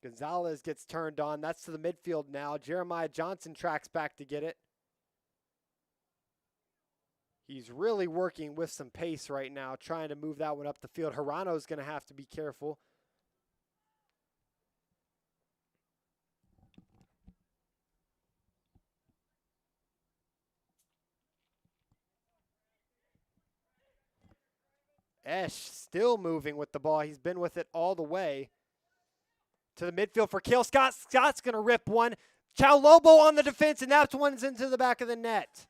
Gonzalez gets turned on. That's to the midfield now. Jeremiah Johnson tracks back to get it. He's really working with some pace right now, trying to move that one up the field. Hirano's going to have to be careful. Esch still moving with the ball. He's been with it all the way. To the midfield for Cale Scott. Scott's going to rip one. Chow Lobo on the defense, and that one's into the back of the net.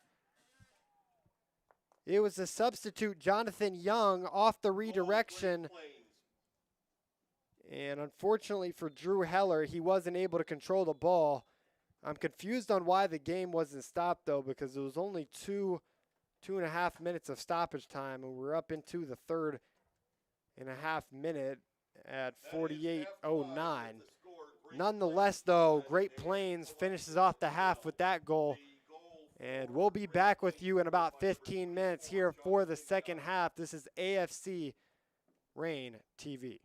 It was a substitute, Jonathan Young, off the redirection. And unfortunately for Drew Heller, he wasn't able to control the ball. I'm confused on why the game wasn't stopped, though, because it was only 2.5 minutes of stoppage time, and we're up into the 3.5 minute at 48:09. Nonetheless, though, Great Plains finishes off the half with that goal. And we'll be back with you in about 15 minutes here for the second half. This is AFC Reign TV.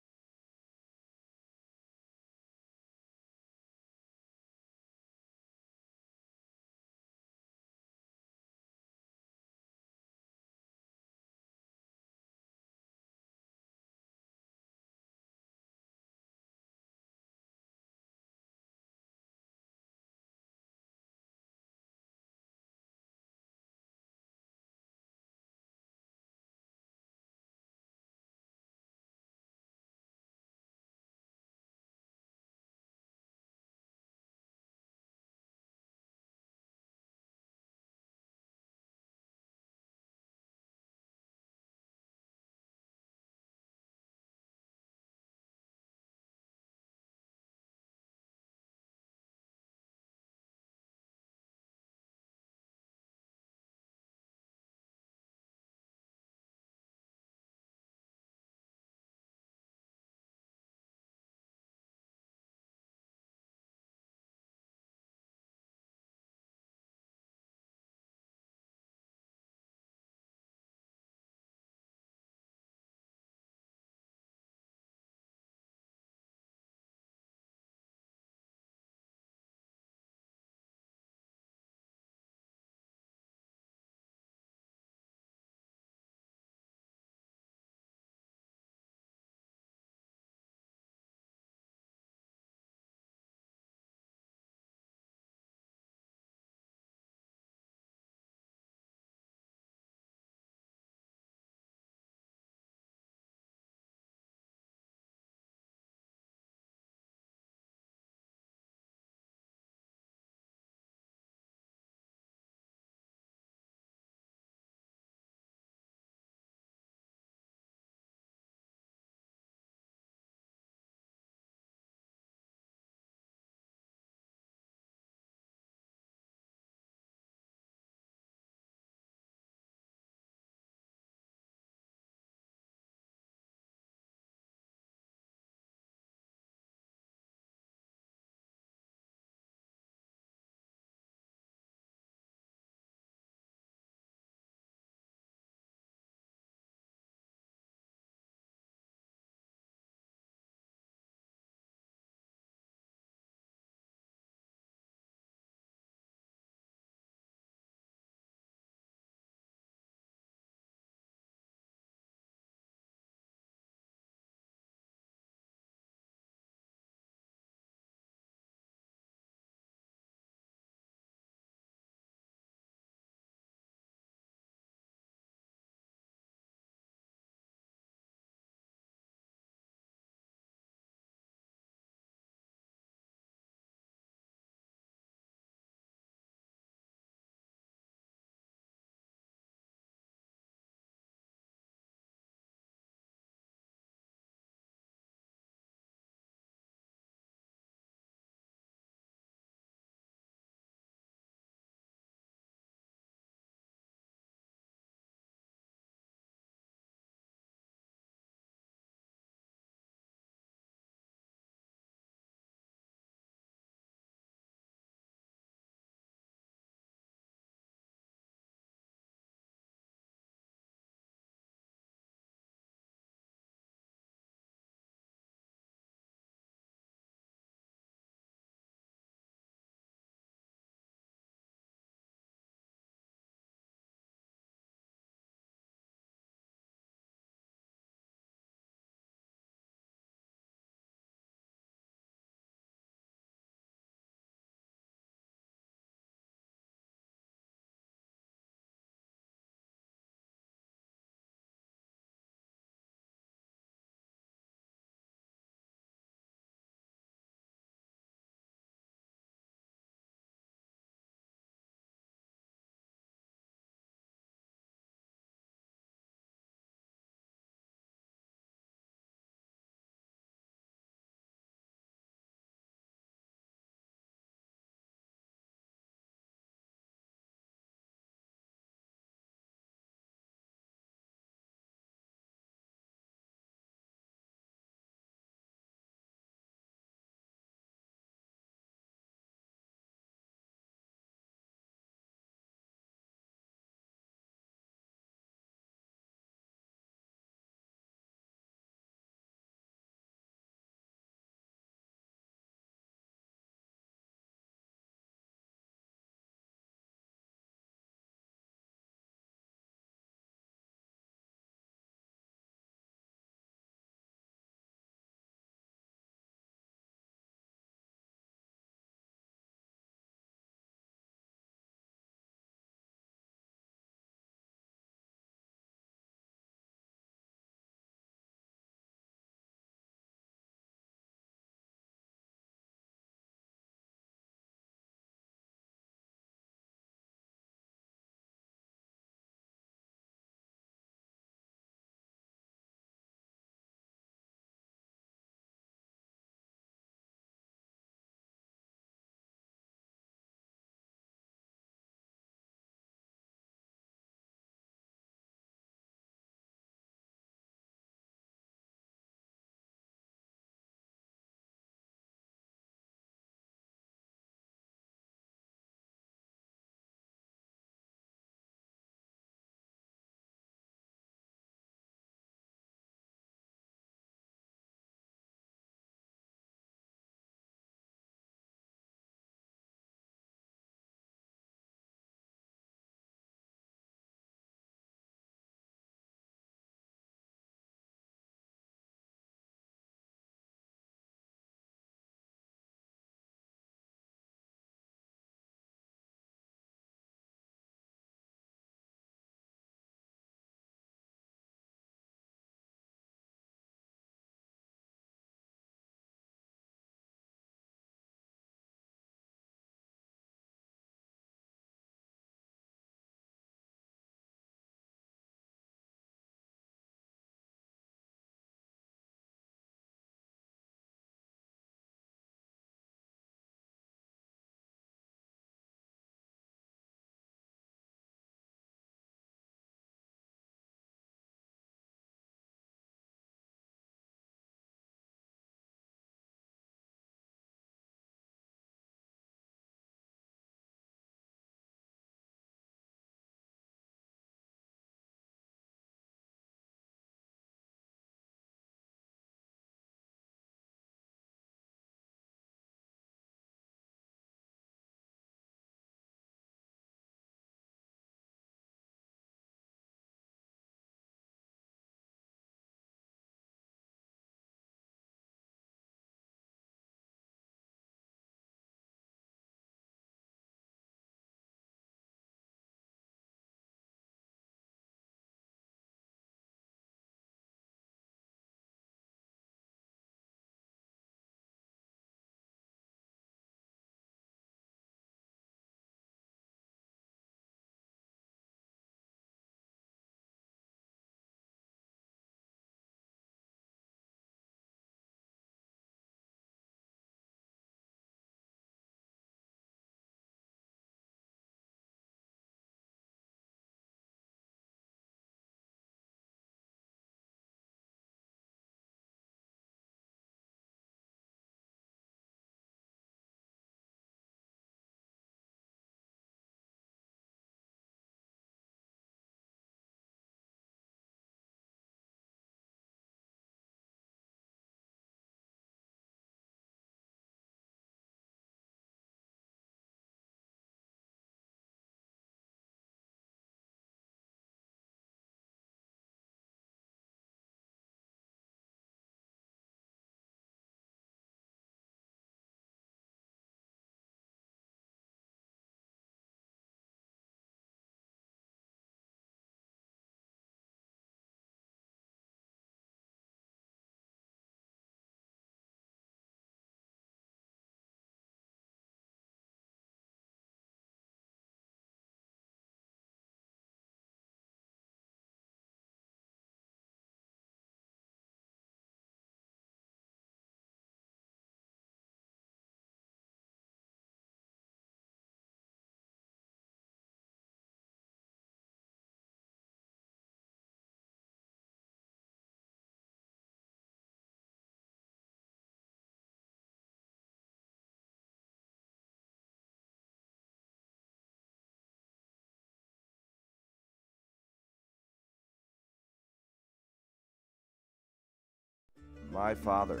My father,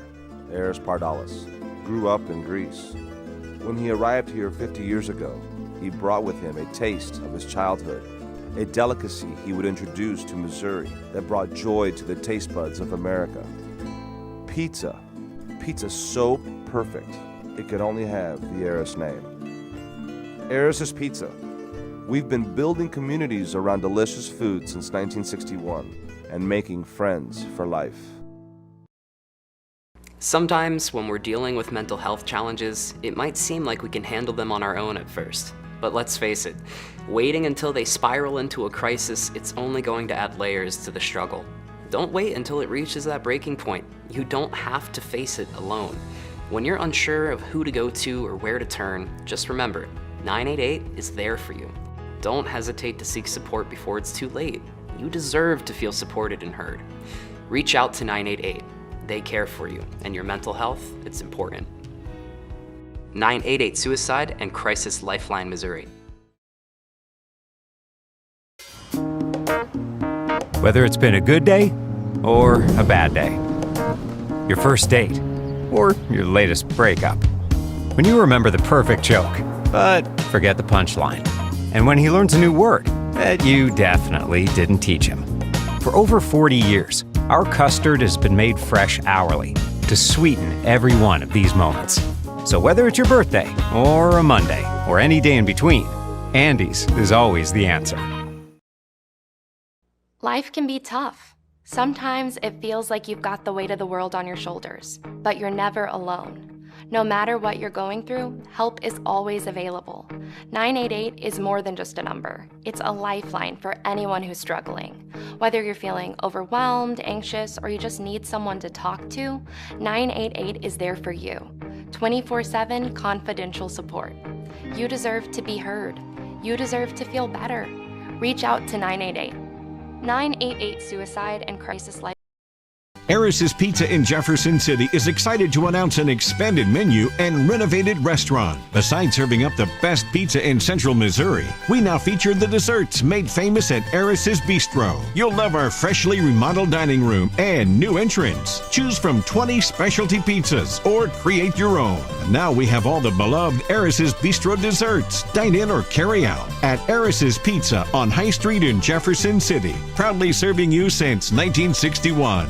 Eris Pardalis, grew up in Greece. When he arrived here 50 years ago, he brought with him a taste of his childhood, a delicacy he would introduce to Missouri that brought joy to the taste buds of America. Pizza. Pizza so perfect, it could only have the Eris name. Eris's Pizza. We've been building communities around delicious food since 1961 and making friends for life. Sometimes when we're dealing with mental health challenges, it might seem like we can handle them on our own at first. But let's face it, waiting until they spiral into a crisis, it's only going to add layers to the struggle. Don't wait until it reaches that breaking point. You don't have to face it alone. When you're unsure of who to go to or where to turn, just remember, 988 is there for you. Don't hesitate to seek support before it's too late. You deserve to feel supported and heard. Reach out to 988. They care for you, and your mental health, it's important. 988 Suicide and Crisis Lifeline, Missouri. Whether it's been a good day or a bad day, your first date or your latest breakup, when you remember the perfect joke, but forget the punchline, and when he learns a new word that you definitely didn't teach him. For over 40 years, our custard has been made fresh hourly to sweeten every one of these moments. So whether it's your birthday or a Monday or any day in between, Andy's is always the answer. Life can be tough. Sometimes it feels like you've got the weight of the world on your shoulders, but you're never alone. No matter what you're going through, help is always available. 988 is more than just a number. It's a lifeline for anyone who's struggling. Whether you're feeling overwhelmed, anxious, or you just need someone to talk to, 988 is there for you. 24/7 confidential support. You deserve to be heard. You deserve to feel better. Reach out to 988. 988 Suicide and Crisis Life. Eris's Pizza in Jefferson City is excited to announce an expanded menu and renovated restaurant. Besides serving up the best pizza in central Missouri, we now feature the desserts made famous at Eris's Bistro. You'll love our freshly remodeled dining room and new entrance. Choose from 20 specialty pizzas or create your own. Now we have all the beloved Eris's Bistro desserts. Dine in or carry out at Eris's Pizza on High Street in Jefferson City. Proudly serving you since 1961.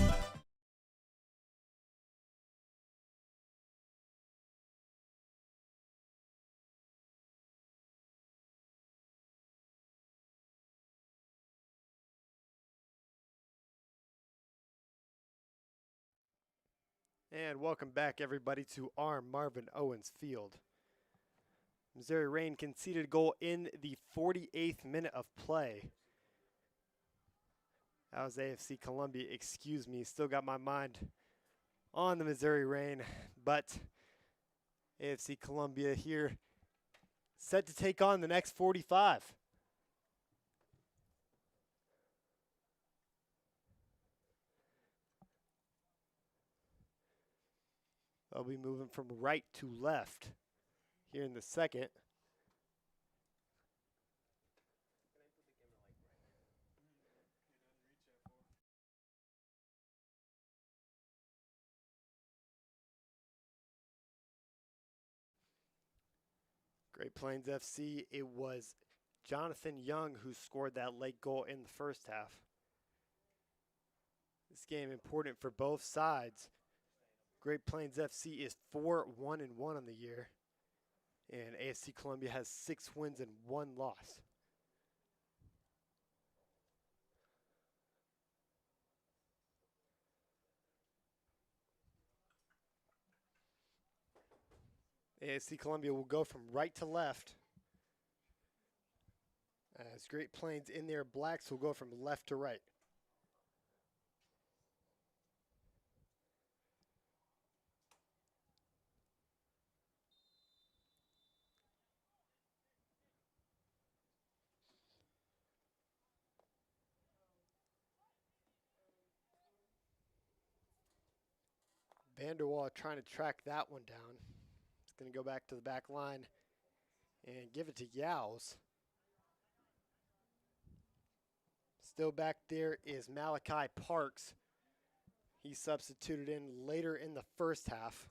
And welcome back, everybody, to our Marvin Owens Field. Missouri Reign conceded a goal in the 48th minute of play. That was AFC Columbia, excuse me. Still got my mind on the Missouri Reign, but AFC Columbia here set to take on the next 45. They'll be moving from right to left here in the second. Great Plains FC, it was Jonathan Young who scored that late goal in the first half. This game important for both sides. Great Plains FC is 4-1-1 on the year, and AFC Columbia has 6 wins and 1 loss. AFC Columbia will go from right to left, as Great Plains in their blacks will go from left to right. Vanderwall trying to track that one down. It's going to go back to the back line and give it to Yowes. Still back there is Malachi Parks. He substituted in later in the first half.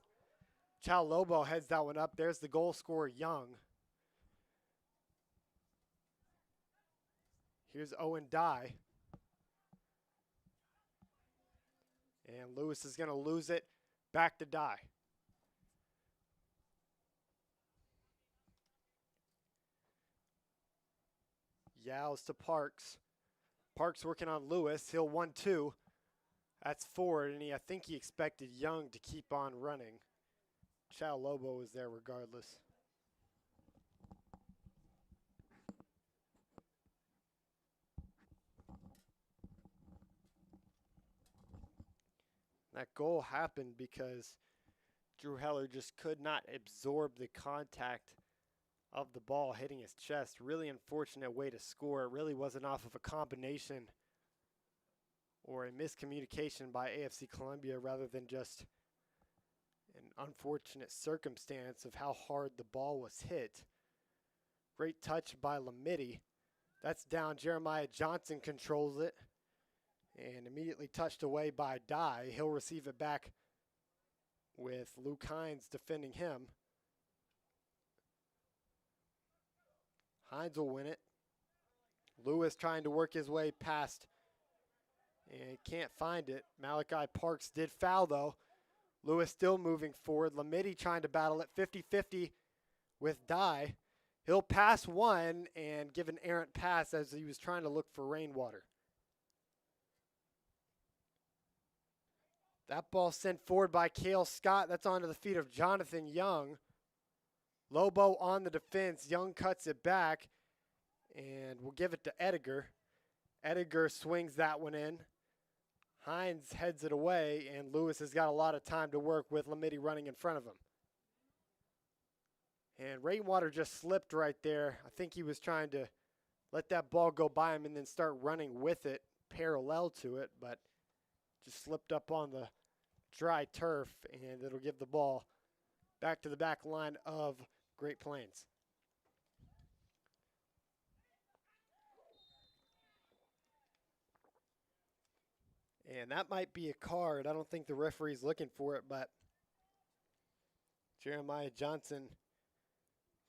Chow Lobo heads that one up. There's the goal scorer, Young. Here's Owen Dye. And Lewis is going to lose it. Back to Dye. Yows to Parks. Parks working on Lewis. He'll 1-2. That's forward, and I think he expected Young to keep on running. Chow Lobo was there regardless. That goal happened because Drew Heller just could not absorb the contact of the ball hitting his chest. Really unfortunate way to score. It really wasn't off of a combination or a miscommunication by AFC Columbia rather than just an unfortunate circumstance of how hard the ball was hit. Great touch by Lamidi. That's down. Jeremiah Johnson controls it and immediately touched away by Dye. He'll receive it back with Luke Hines defending him. Hines will win it. Lewis trying to work his way past and can't find it. Malachi Parks did foul though. Lewis still moving forward. Lamidi trying to battle it 50-50 with Dye. He'll pass one and give an errant pass as he was trying to look for Rainwater. That ball sent forward by Cale Scott. That's onto the feet of Jonathan Young. Lobo on the defense. Young cuts it back and we'll give it to Ediger. Ediger swings that one in. Hines heads it away, and Lewis has got a lot of time to work with Lamidi running in front of him. And Rainwater just slipped right there. I think he was trying to let that ball go by him and then start running with it parallel to it, but just slipped up on the dry turf, and it'll give the ball back to the back line of Great Plains. And that might be a card. I don't think the referee's looking for it, but Jeremiah Johnson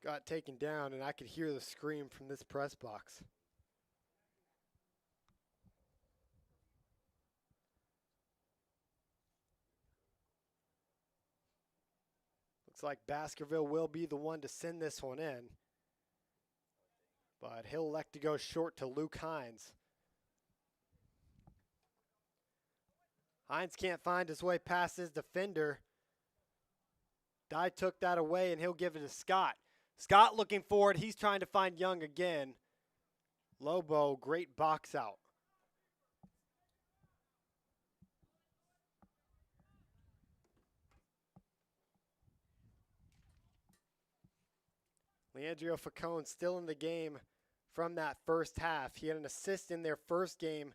got taken down, and I could hear the scream from this press box. Looks like Baskerville will be the one to send this one in, but he'll elect to go short to Luke Hines. Hines can't find his way past his defender. Dye took that away, and he'll give it to Scott. Scott looking forward. He's trying to find Young again. Lobo, great box out. Leandro Facone still in the game from that first half. He had an assist in their first game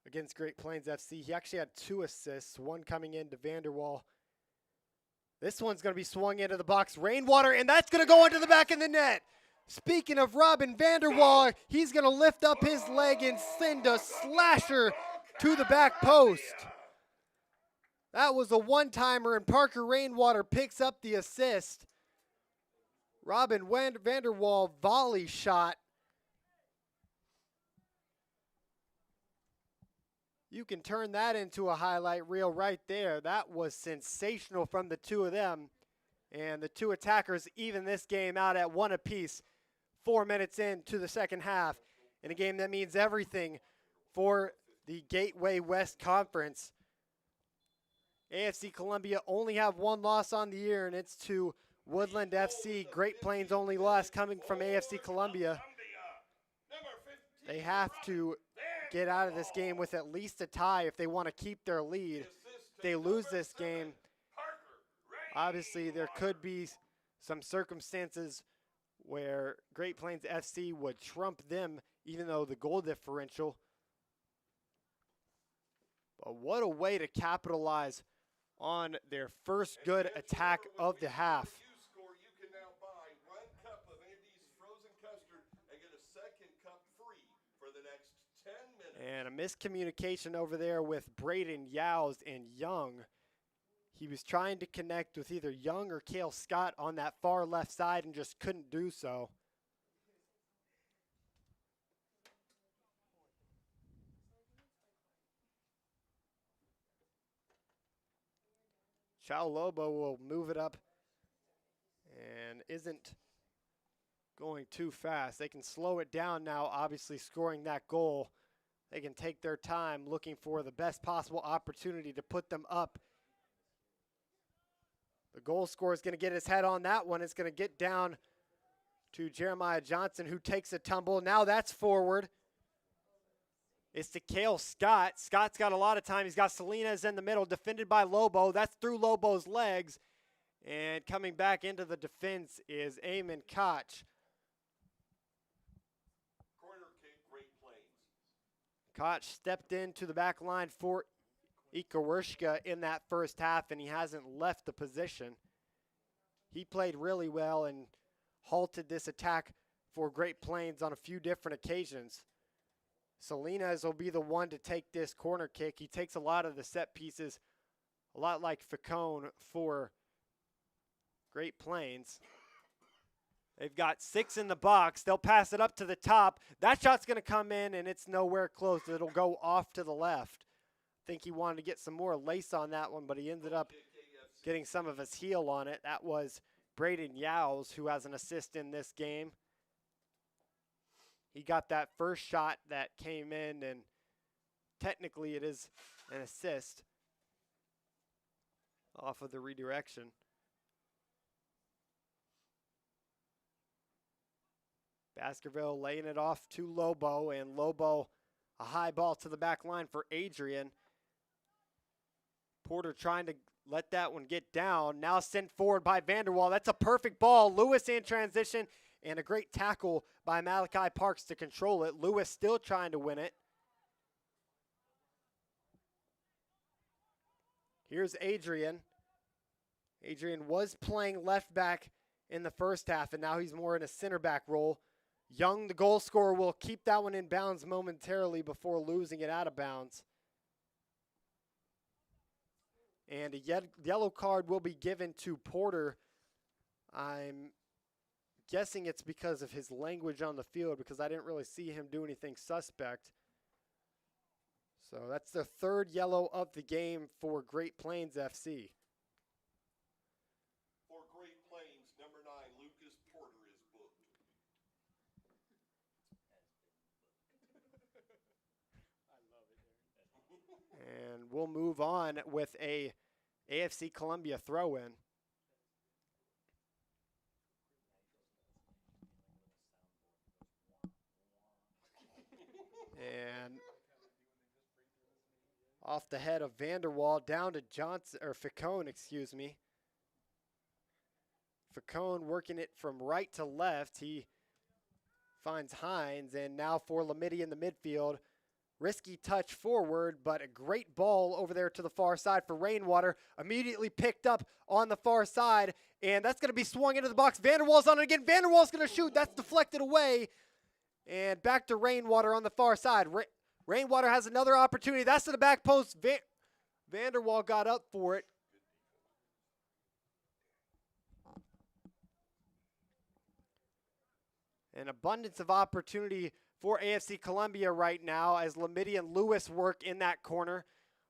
against Great Plains FC. He actually had 2 assists, one coming into Vanderwall. This one's going to be swung into the box. Rainwater, and that's going to go into the back of the net. Speaking of Robin Vanderwall, he's going to lift up his leg and send a slasher to the back post. That was a one-timer, and Parker Rainwater picks up the assist. Robin Vanderwall volley shot. You can turn that into a highlight reel right there. That was sensational from the two of them. And the two attackers even this game out at 1 apiece, 4 minutes into the second half. In a game that means everything for the Gateway West Conference. AFC Columbia only have 1 loss on the year, and it's to Woodland FC. Great Plains only loss coming from AFC Columbia. They have to get out of this game with at least a tie if they want to keep their lead. If they lose this game, obviously there could be some circumstances where Great Plains FC would trump them, even though the goal differential. But what a way to capitalize on their first good attack of the half. You can now buy 1 cup of Andy's frozen custard and get a second cup free for the next And a miscommunication over there with Braden Yowes and Young. He was trying to connect with either Young or Cale Scott on that far left side and just couldn't do so. Chao Lobo will move it up and isn't going too fast. They can slow it down now, obviously scoring that goal. They can take their time looking for the best possible opportunity to put them up. The goal scorer is going to get his head on that one. It's going to get down to Jeremiah Johnson, who takes a tumble. Now that's forward. It's to Cale Scott. Scott's got a lot of time. He's got Salinas in the middle, defended by Lobo. That's through Lobo's legs. And coming back into the defense is Eamon Koch. Corner kick, Great Plains. Koch stepped into the back line for Ikawershka in that first half, and he hasn't left the position. He played really well and halted this attack for Great Plains on a few different occasions. Salinas will be the one to take this corner kick. He takes a lot of the set pieces, a lot like Facone for Great Plains. They've got 6 in the box. They'll pass it up to the top. That shot's going to come in, and it's nowhere close. It'll go off to the left. I think he wanted to get some more lace on that one, but he ended up getting some of his heel on it. That was Braden Yowes, who has an assist in this game. He got that first shot that came in, and technically it is an assist off of the redirection. Baskerville laying it off to Lobo, and Lobo, a high ball to the back line for Adrian. Porter trying to let that one get down. Now sent forward by Vanderwall. That's a perfect ball. Lewis in transition, and a great tackle by Malachi Parks to control it. Lewis still trying to win it. Here's Adrian. Adrian was playing left back in the first half, and now he's more in a center back role. Young, the goal scorer, will keep that one in bounds momentarily before losing it out of bounds. And a yellow card will be given to Porter. I'm guessing it's because of his language on the field, because I didn't really see him do anything suspect. So that's the third yellow of the game for Great Plains FC. For Great Plains, number 9, Lucas Porter is booked. And we'll move on with a AFC Columbia throw-in. And off the head of Vanderwall down to Johnson, or Facone, excuse me. Facone working it from right to left. He finds Hines, and now for Lamidi in the midfield. Risky touch forward, but a great ball over there to the far side for Rainwater. Immediately picked up on the far side, and that's going to be swung into the box. Vanderwall's on it again. Vanderwall's going to shoot. That's deflected away. And back to Rainwater on the far side. Rainwater has another opportunity. That's to the back post. Vanderwall got up for it. An abundance of opportunity for AFC Columbia right now as Lamidi and Lewis work in that corner.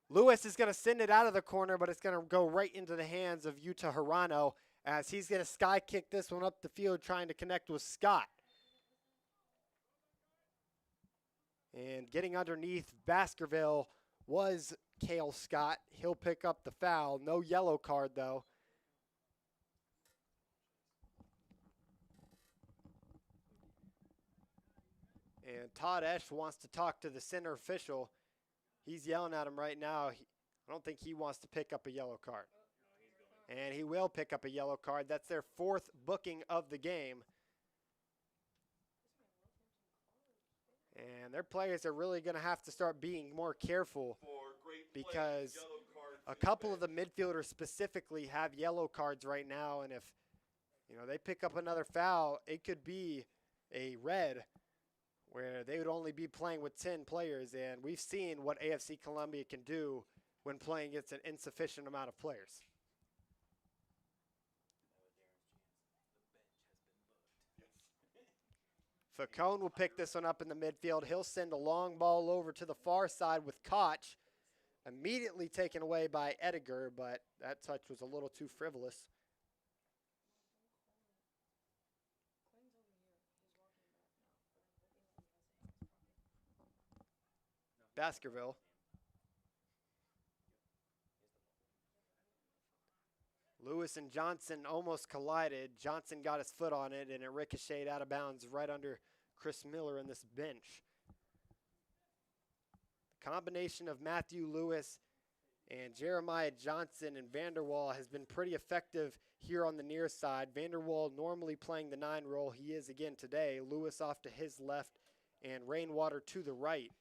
Lewis is going to send it out of the corner, but it's going to go right into the hands of Yuta Hirano as he's going to sky kick this one up the field trying to connect with Scott. And getting underneath Baskerville was Cale Scott. He'll pick up the foul. No yellow card, though. And Todd Esch wants to talk to the center official. He's yelling at him right now. I don't think he wants to pick up a yellow card. And he will pick up a yellow card. That's their 4th booking of the game. And their players are really going to have to start being more careful because a couple of the midfielders specifically have yellow cards right now. And if they pick up another foul, it could be a red where they would only be playing with 10 players, and we've seen what AFC Columbia can do when playing against an insufficient amount of players. Facone will pick this one up in the midfield. He'll send a long ball over to the far side with Koch, immediately taken away by Ediger, but that touch was a little too frivolous. Baskerville. Lewis and Johnson almost collided. Johnson got his foot on it, and it ricocheted out of bounds right under Chris Miller in this bench. The combination of Matthew Lewis and Jeremiah Johnson and Vanderwall has been pretty effective here on the near side. Vanderwall normally playing the 9 role. He is again today. Lewis off to his left and Rainwater to the right.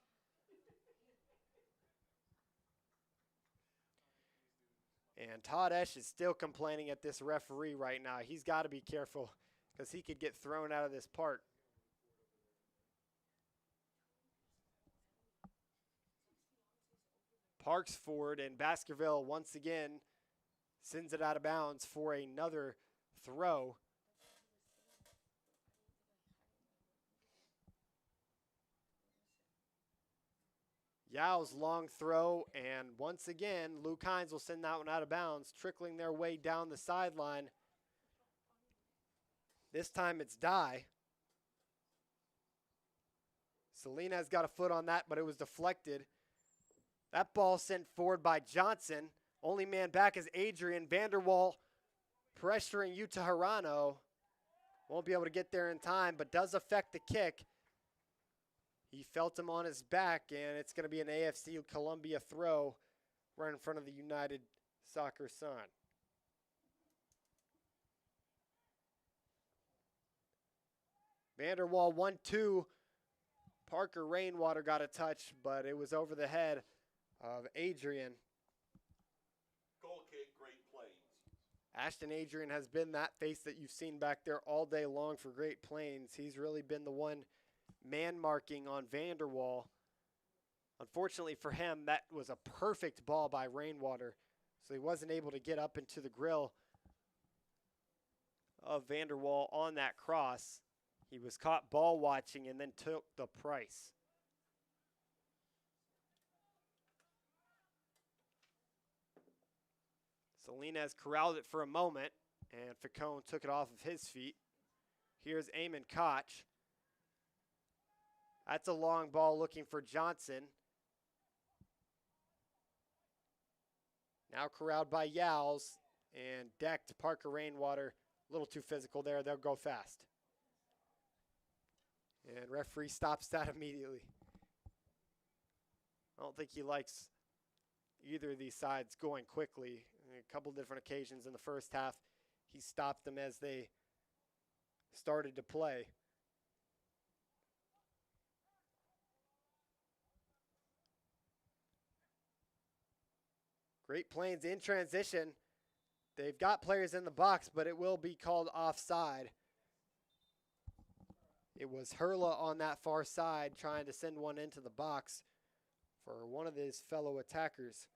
And Todd Esch is still complaining at this referee right now. He's got to be careful because he could get thrown out of this part. Parks forward, and Baskerville once again sends it out of bounds for another throw. Yao's long throw, and once again, Luke Hines will send that one out of bounds, trickling their way down the sideline. This time it's Dye. Salinas got a foot on that, but it was deflected. That ball sent forward by Johnson. Only man back is Adrian. Vanderwall pressuring Yuta Hirano. Won't be able to get there in time, but does affect the kick. He felt him on his back, and it's going to be an AFC Columbia throw right in front of the United Soccer Sun. Vanderwall 1-2. Parker Rainwater got a touch, but it was over the head of Adrian. Goal kick, Great Plains. Ashton Adrian has been that face that you've seen back there all day long for Great Plains. He's really been the one man marking on Vanderwall. Unfortunately for him, that was a perfect ball by Rainwater, so he wasn't able to get up into the grill of Vanderwall on that cross. He was caught ball watching and then took the price. Salinas corralled it for a moment, and Facone took it off of his feet. Here's Eamon Koch. That's a long ball looking for Johnson. Now corralled by Yowles and decked Parker Rainwater. A little too physical there. They'll go fast. And referee stops that immediately. I don't think he likes either of these sides going quickly. A couple different occasions in the first half, he stopped them as they started to play. Great Plains in transition. They've got players in the box, but it will be called offside. It was Hurla on that far side trying to send one into the box for one of his fellow attackers.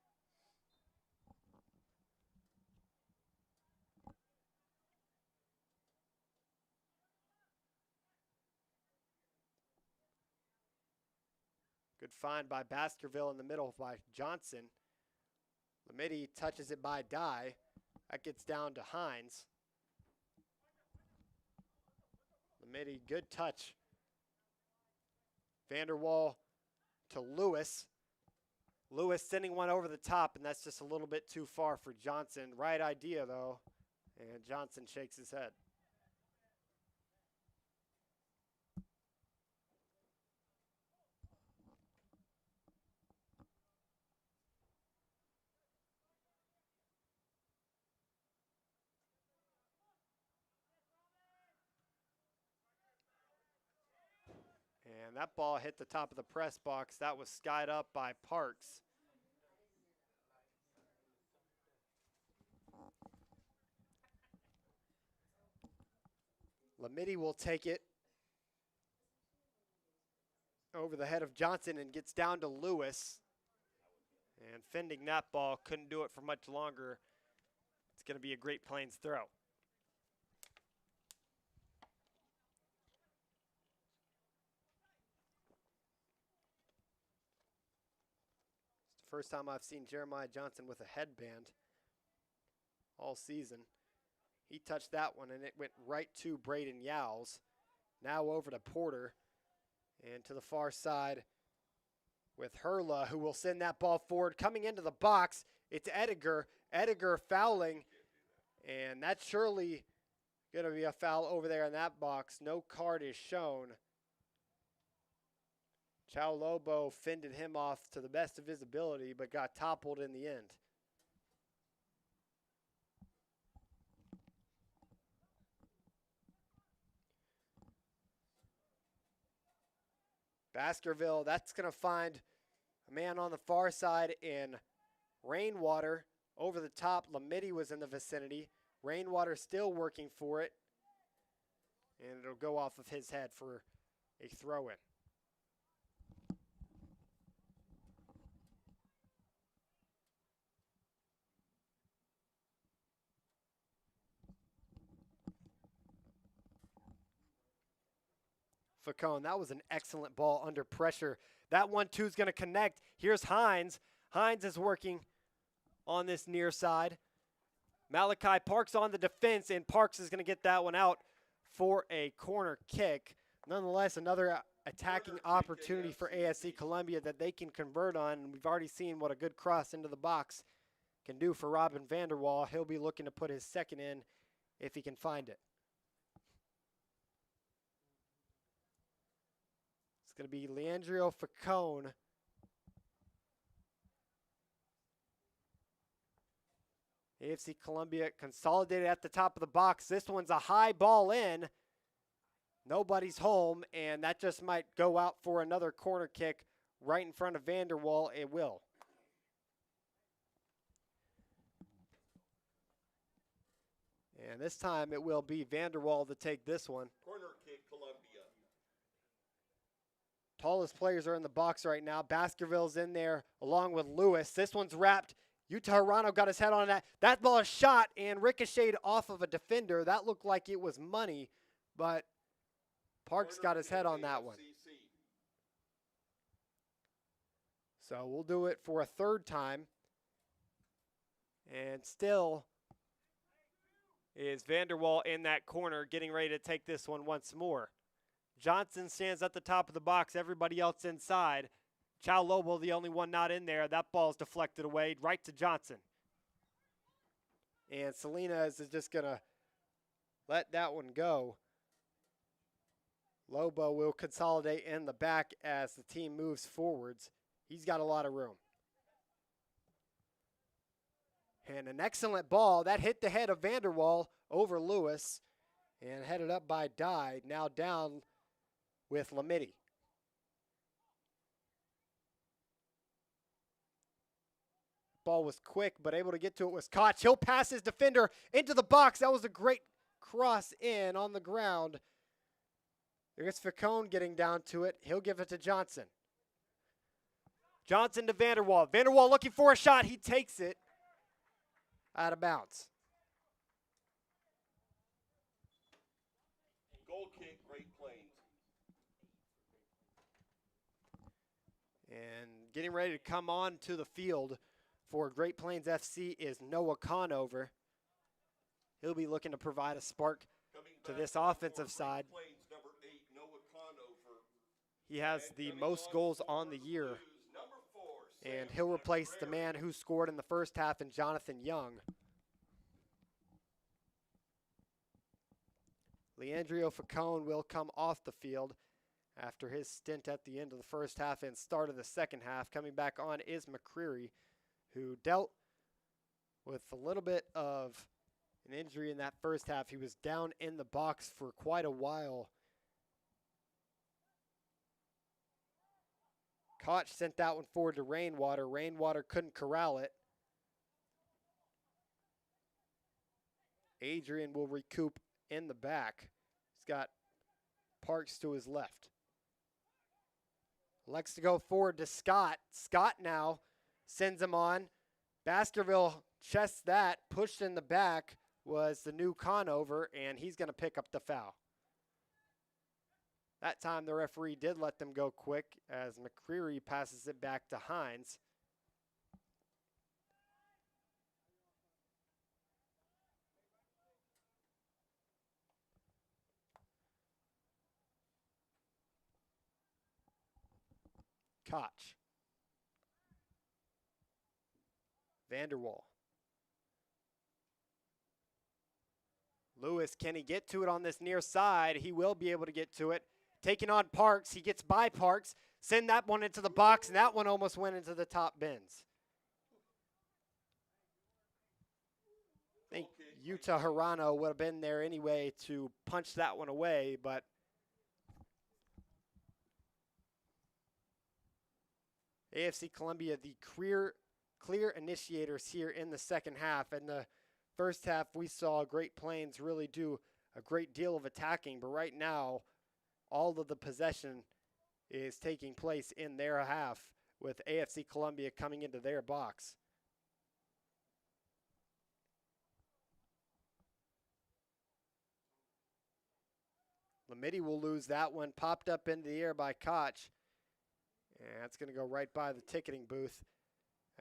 Good find by Baskerville in the middle by Johnson. Lamidi touches it by Dye. That gets down to Hines. Lamidi, good touch. Vanderwall to Lewis. Lewis sending one over the top, and that's just a little bit too far for Johnson. Right idea, though. And Johnson shakes his head. And that ball hit the top of the press box. That was skied up by Parks. Lamidi will take it. over the head of Johnson and gets down to Lewis. And fending that ball, couldn't do it for much longer. It's going to be a Great Plains throw. It's the first time I've seen Jeremiah Johnson with a headband all season. He touched that one, and it went right to Braden Yowles. Now over to Porter, and to the far side with Hurla, who will send that ball forward. Coming into the box, it's Ediger. Ediger fouling, and that's surely going to be a foul over there in that box. No card is shown. Chow Lobo fended him off to the best of his ability, but got toppled in the end. Baskerville, that's going to find a man on the far side in Rainwater. Over the top, Lamidi was in the vicinity. Rainwater still working for it. And it'll go off of his head for a throw-in. Facone, that was an excellent ball under pressure. That 1-2 is going to connect. Here's Hines. Hines is working on this near side. Malachi Parks on the defense, and Parks is going to get that one out for a corner kick. Nonetheless, another attacking opportunity for AFC Columbia that they can convert on. And we've already seen what a good cross into the box can do for Robin Vanderwall. He'll be looking to put his second in if he can find it. It's going to be Leandro Facone. AFC Columbia consolidated at the top of the box. This one's a high ball in. Nobody's home, and that just might go out for another corner kick right in front of Vanderwall. It will. And this time it will be Vanderwall to take this one. Corner kick, Columbia. Tallest players are in the box right now. Baskerville's in there along with Lewis. This one's wrapped. Utah Hirano got his head on that. That ball is shot and ricocheted off of a defender. That looked like it was money, but Parks got his head on that one. So we'll do it for a third time. And still is Vanderwall in that corner getting ready to take this one once more. Johnson stands at the top of the box. Everybody else inside. Chow Lobo, the only one not in there. That ball's deflected away right to Johnson. And Salinas is just going to let that one go. Lobo will consolidate in the back as the team moves forwards. He's got a lot of room. And an excellent ball. That hit the head of Vanderwall over Lewis and headed up by Dye. Now down with Lamidi. Ball was quick, but able to get to it was Koch. He'll pass his defender into the box. That was a great cross in on the ground. There's Facone getting down to it. He'll give it to Johnson. Johnson to Vanderwall. Vanderwall looking for a shot. He takes it out of bounds. Goal kick, Great Plains. And getting ready to come on to the field for Great Plains FC is Noah Conover. He'll be looking to provide a spark to this offensive side. Plains, number 8, Noah Conover. He has the most goals on the year, Number 4, and he'll replace the man who scored in the first half in Jonathan Young. Leandro Facone will come off the field after his stint at the end of the first half and start of the second half. Coming back on is McCreary, who dealt with a little bit of an injury in that first half. He was down in the box for quite a while. Koch sent that one forward to Rainwater. Rainwater couldn't corral it. Adrian will recoup in the back. He's got Parks to his left. Elects to go forward to Scott. Scott now sends him on. Baskerville chests that. Pushed in the back was the new Conover, and he's going to pick up the foul. That time the referee did let them go quick as McCreary passes it back to Hines. Koch. Vanderwall. Lewis, can he get to it on this near side? He will be able to get to it. Taking on Parks. He gets by Parks. Send that one into the box, and that one almost went into the top bins. I think Utah Hirano would have been there anyway to punch that one away, but AFC Columbia, the clear initiators here in the second half. In the first half, we saw Great Plains really do a great deal of attacking, but right now, all of the possession is taking place in their half with AFC Columbia coming into their box. Lamidi will lose that one. Popped up into the air by Koch. And it's going to go right by the ticketing booth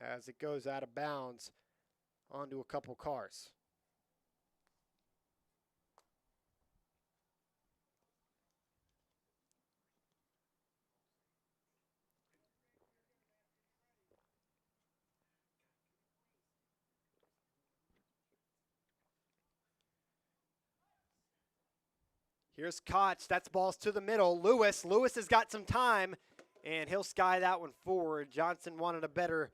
as it goes out of bounds onto a couple cars. Here's Koch. That's balls to the middle. Lewis has got some time, and he'll sky that one forward. Johnson wanted a better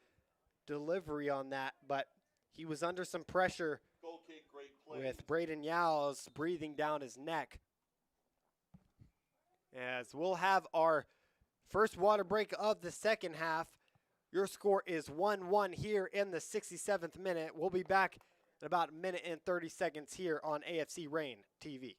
delivery on that, but he was under some pressure Goal kick, Great Plains. with Braden Yowles breathing down his neck. As we'll have our first water break of the second half. Your score is 1-1 here in the 67th minute. We'll be back in about a minute and 30 seconds here on AFC Reign TV.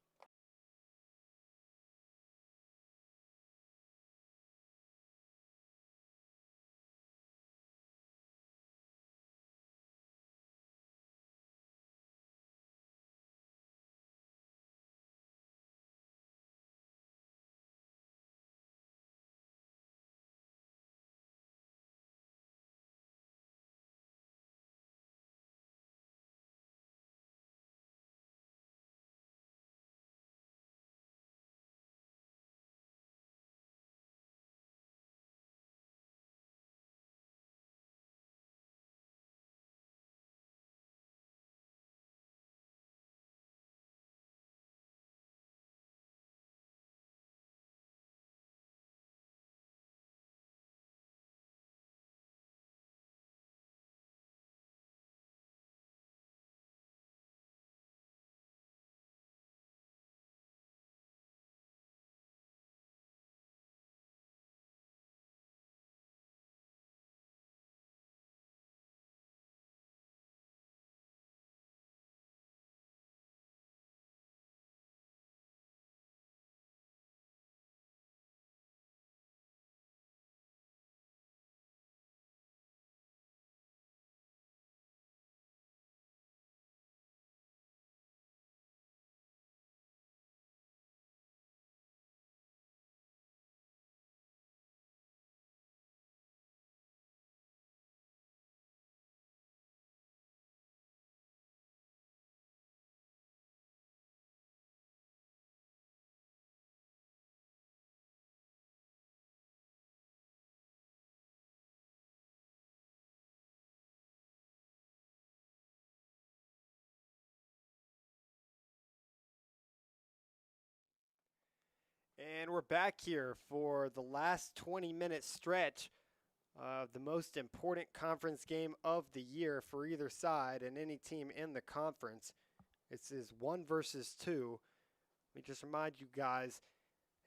And we're back here for the last 20-minute stretch of the most important conference game of the year for either side and any team in the conference. This is 1 versus 2. Let me just remind you guys,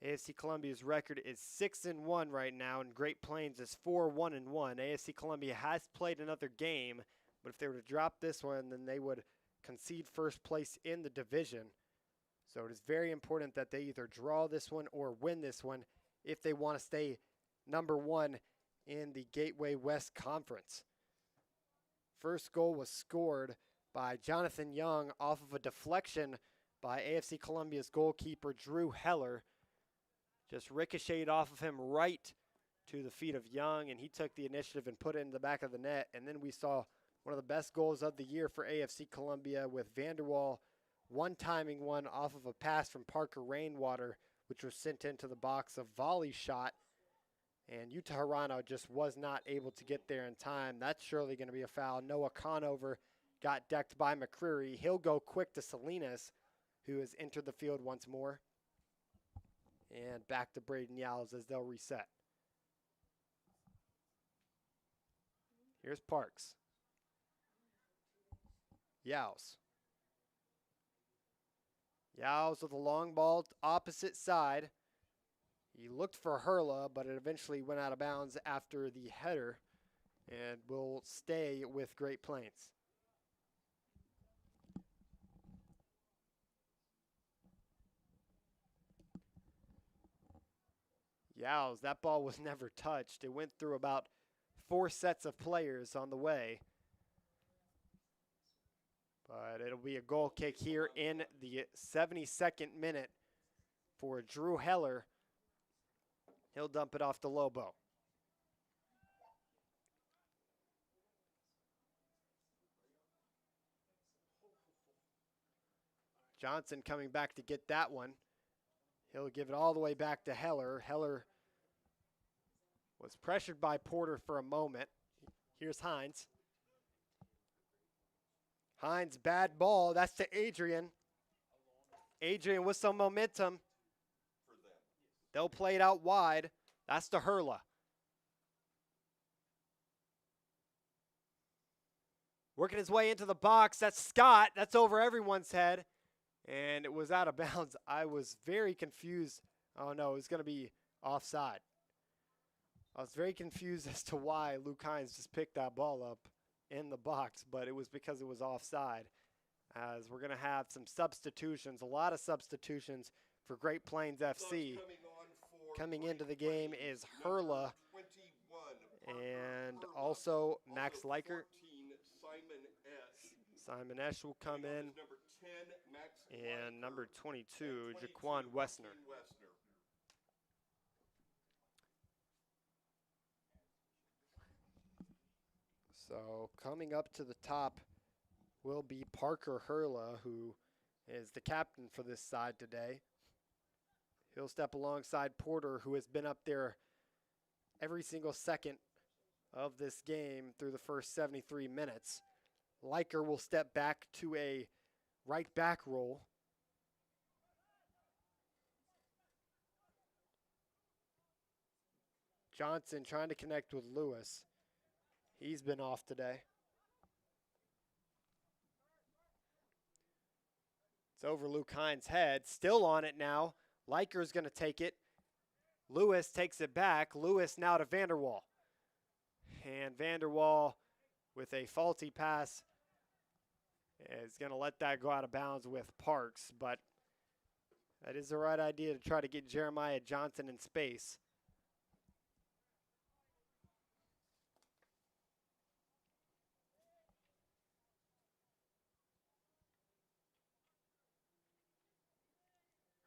AFC Columbia's record is 6-1 right now, and Great Plains is 4-1-1. AFC Columbia has played another game, but if they were to drop this one, then they would concede first place in the division. So it is very important that they either draw this one or win this one if they want to stay number 1 in the Gateway West Conference. First goal was scored by Jonathan Young off of a deflection by AFC Columbia's goalkeeper Drew Heller. Just ricocheted off of him right to the feet of Young, and he took the initiative and put it in the back of the net. And then we saw one of the best goals of the year for AFC Columbia with Vanderwall one-timing one off of a pass from Parker Rainwater, which was sent into the box, a volley shot. And Utah Hirano just was not able to get there in time. That's surely going to be a foul. Noah Conover got decked by McCreary. He'll go quick to Salinas, who has entered the field once more. And back to Braden Yowles as they'll reset. Here's Parks. Yowles. Yowles with a long ball opposite side. He looked for Hurla, but it eventually went out of bounds after the header and will stay with Great Plains. Yowles, that ball was never touched. It went through about 4 sets of players on the way. But it'll be a goal kick here in the 72nd minute for Drew Heller. He'll dump it off to Lobo. Johnson coming back to get that one. He'll give it all the way back to Heller. Heller was pressured by Porter for a moment. Here's Hines. Hines, bad ball. That's to Adrian. Adrian with some momentum. They'll play it out wide. That's to Hurla. Working his way into the box. That's Scott. That's over everyone's head. And it was out of bounds. I was very confused. Oh, no, it was going to be offside. I was very confused as to why Luke Hines just picked that ball up in the box, but it was because it was offside. As we're going to have some substitutions, a lot of substitutions for Great Plains FC. Coming into the game is Hurla and also Max Leiker. Simon Esch will come in. And number 22, Jaquan Wessner. So coming up to the top will be Parker Hurla, who is the captain for this side today. He'll step alongside Porter, who has been up there every single second of this game through the first 73 minutes. Leiker will step back to a right back role. Johnson trying to connect with Lewis. He's been off today. It's over Luke Hines' head. Still on it now. Leiker's going to take it. Lewis takes it back. Lewis now to Vanderwall. And Vanderwall with a faulty pass is going to let that go out of bounds with Parks. But that is the right idea to try to get Jeremiah Johnson in space.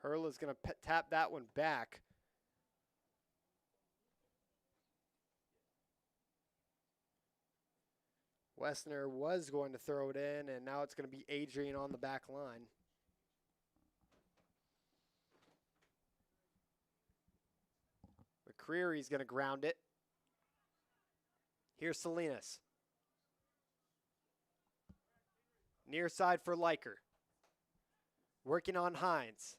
Hurla's going to tap that one back. Wessner was going to throw it in, and now it's going to be Adrian on the back line. McCreary's going to ground it. Here's Salinas. Near side for Leiker. Working on Hines.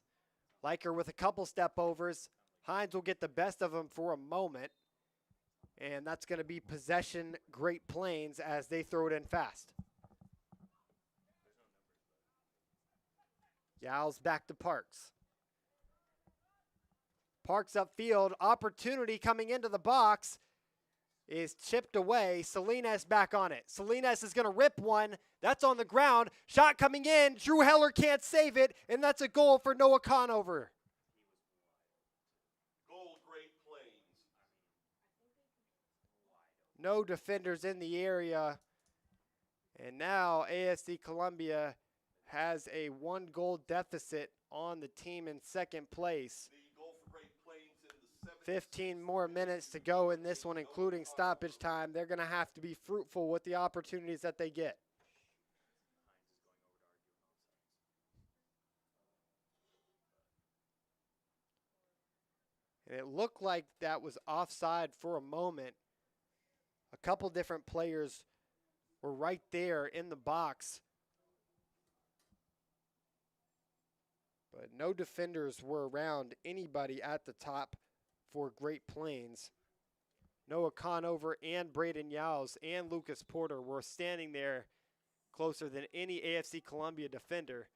Leiker with a couple step overs. Hines will get the best of him for a moment. And that's going to be possession Great Plains as they throw it in fast. Yowles back to Parks. Parks upfield. Opportunity coming into the box is chipped away. Salinas back on it. Salinas is going to rip one. That's on the ground. Shot coming in. Drew Heller can't save it. And that's a goal for Noah Conover. Goal, Great Plains. no defenders in the area. And now AFC Columbia has a 1-goal deficit on the team in second place. 15 more minutes to go in this one, including stoppage time. They're going to have to be fruitful with the opportunities that they get. And it looked like that was offside for a moment. A couple different players were right there in the box. But no defenders were around anybody at the top for Great Plains. Noah Conover and Braden Yowes and Lucas Porter were standing there closer than any AFC Columbia defender.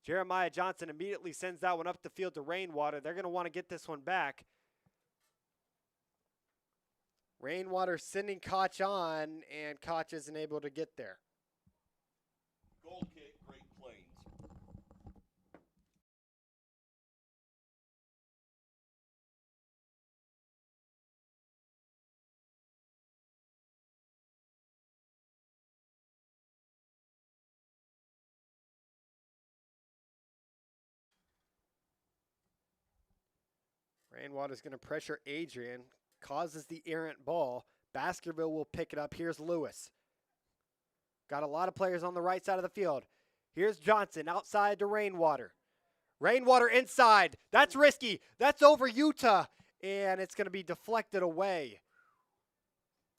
Jeremiah Johnson immediately sends that one up the field to Rainwater. They're going to want to get this one back. Rainwater sending Koch on, and Koch isn't able to get there. Goal kick, Great Plains. Rainwater's going to pressure Adrian, causes the errant ball. Baskerville will pick it up. Here's Lewis. Got a lot of players on the right side of the field. Here's Johnson outside to Rainwater. Rainwater inside. That's risky. That's over Utah. And it's going to be deflected away.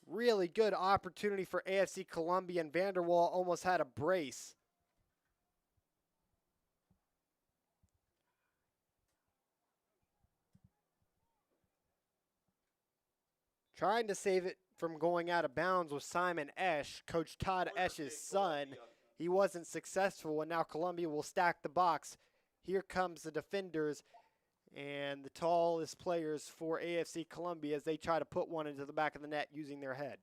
Really good opportunity for AFC Columbia, and Vanderwall almost had a brace. Trying to save it from going out of bounds was Simon Esch, Coach Todd Esch's son. He wasn't successful, and now Columbia will stack the box. Here comes the defenders and the tallest players for AFC Columbia as they try to put one into the back of the net using their head.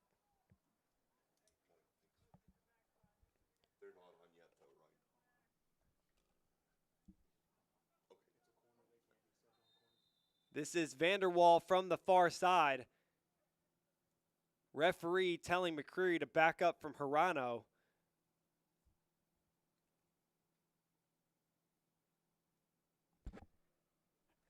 They're not on yet, though, right? This is Vanderwall from the far side. Referee telling McCreary to back up from Hirano.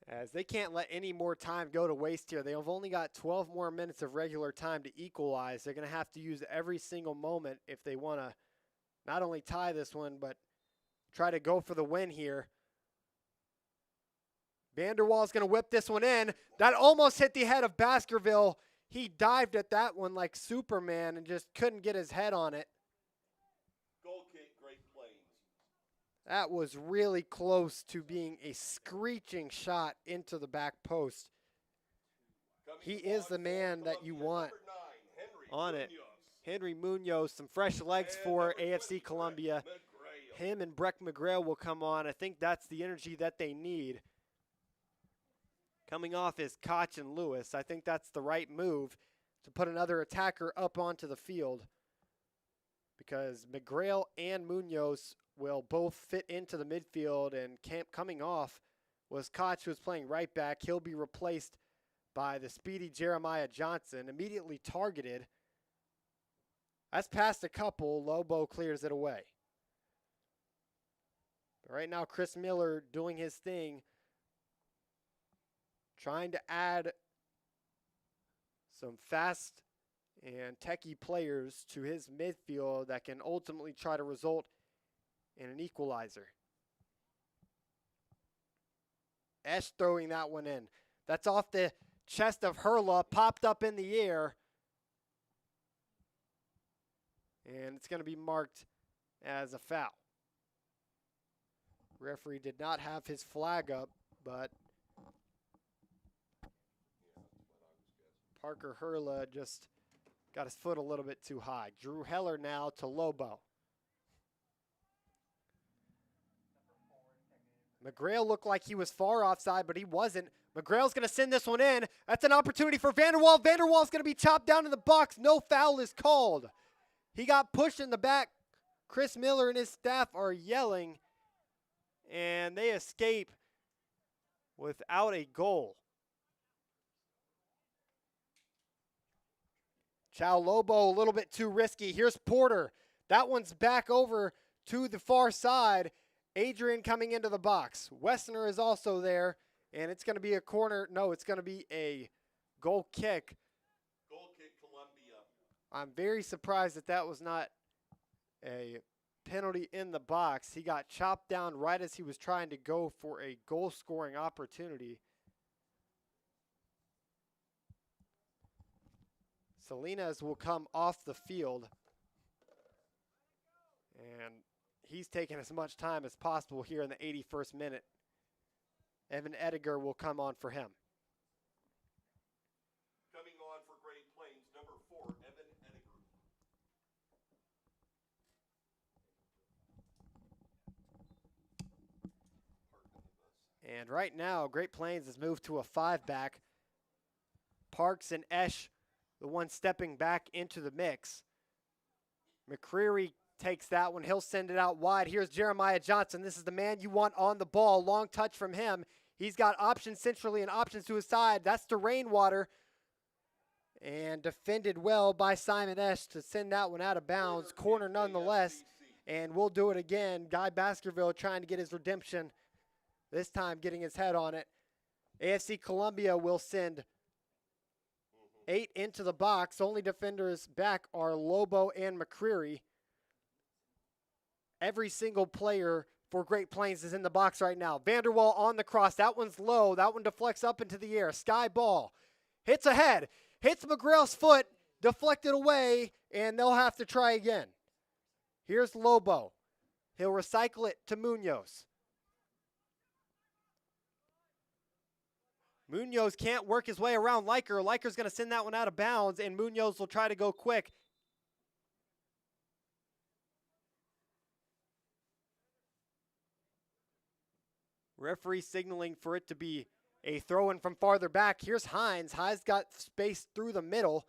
As they can't let any more time go to waste here. They have only got 12 more minutes of regular time to equalize. They're going to have to use every single moment if they want to not only tie this one, but try to go for the win here. Vanderwall's going to whip this one in. That almost hit the head of Baskerville. He dived at that one like Superman and just couldn't get his head on it. Goal kick, Great Plains. That was really close to being a screeching shot into the back post. He is the man that you want on it. Henry Munoz, some fresh legs for AFC Columbia. Him and Breck McGrail will come on. I think that's the energy that they need. Coming off is Koch and Lewis. I think that's the right move to put another attacker up onto the field because McGrail and Munoz will both fit into the midfield, and coming off was Koch, who was playing right back. He'll be replaced by the speedy Jeremiah Johnson, immediately targeted. That's past a couple. Lobo clears it away. But right now, Chris Miller doing his thing, trying to add some fast and techie players to his midfield that can ultimately try to result in an equalizer. Esch throwing that one in. That's off the chest of Hurla, popped up in the air. And it's going to be marked as a foul. Referee did not have his flag up, but Parker Hurla just got his foot a little bit too high. Drew Heller now to Lobo. McGrail looked like he was far offside, but he wasn't. McGrail's going to send this one in. That's an opportunity for Vanderwall. Vanderwall's going to be chopped down in the box. No foul is called. He got pushed in the back. Chris Miller and his staff are yelling, and they escape without a goal. Chow Lobo a little bit too risky. Here's Porter. That one's back over to the far side. Adrian coming into the box. Wessner is also there, and it's going to be a corner. No, it's going to be a goal kick. Goal kick, Columbia. I'm very surprised that that was not a penalty in the box. He got chopped down right as he was trying to go for a goal-scoring opportunity. Salinas will come off the field. And he's taking as much time as possible here in the 81st minute. Evan Ediger will come on for him. Coming on for Great Plains, number 4, Evan Ediger. And right now, Great Plains has moved to a 5-back. Parks and Esch, the one stepping back into the mix. McCreary takes that one. He'll send it out wide. Here's Jeremiah Johnson. This is the man you want on the ball. Long touch from him. He's got options centrally and options to his side. That's to Rainwater. And defended well by Simon Esch to send that one out of bounds. Corner nonetheless. And we'll do it again. Guy Baskerville trying to get his redemption. This time getting his head on it. AFC Columbia will send 8 into the box. Only defenders back are Lobo and McCreary. Every single player for Great Plains is in the box right now. Vanderwall on the cross. That one's low. That one deflects up into the air. Sky ball. Hits ahead. Hits McGrail's foot. Deflected away. And they'll have to try again. Here's Lobo. He'll recycle it to Munoz. Munoz can't work his way around Liker. Liker's going to send that one out of bounds, and Munoz will try to go quick. Referee signaling for it to be a throw-in from farther back. Here's Hines. Hines got space through the middle.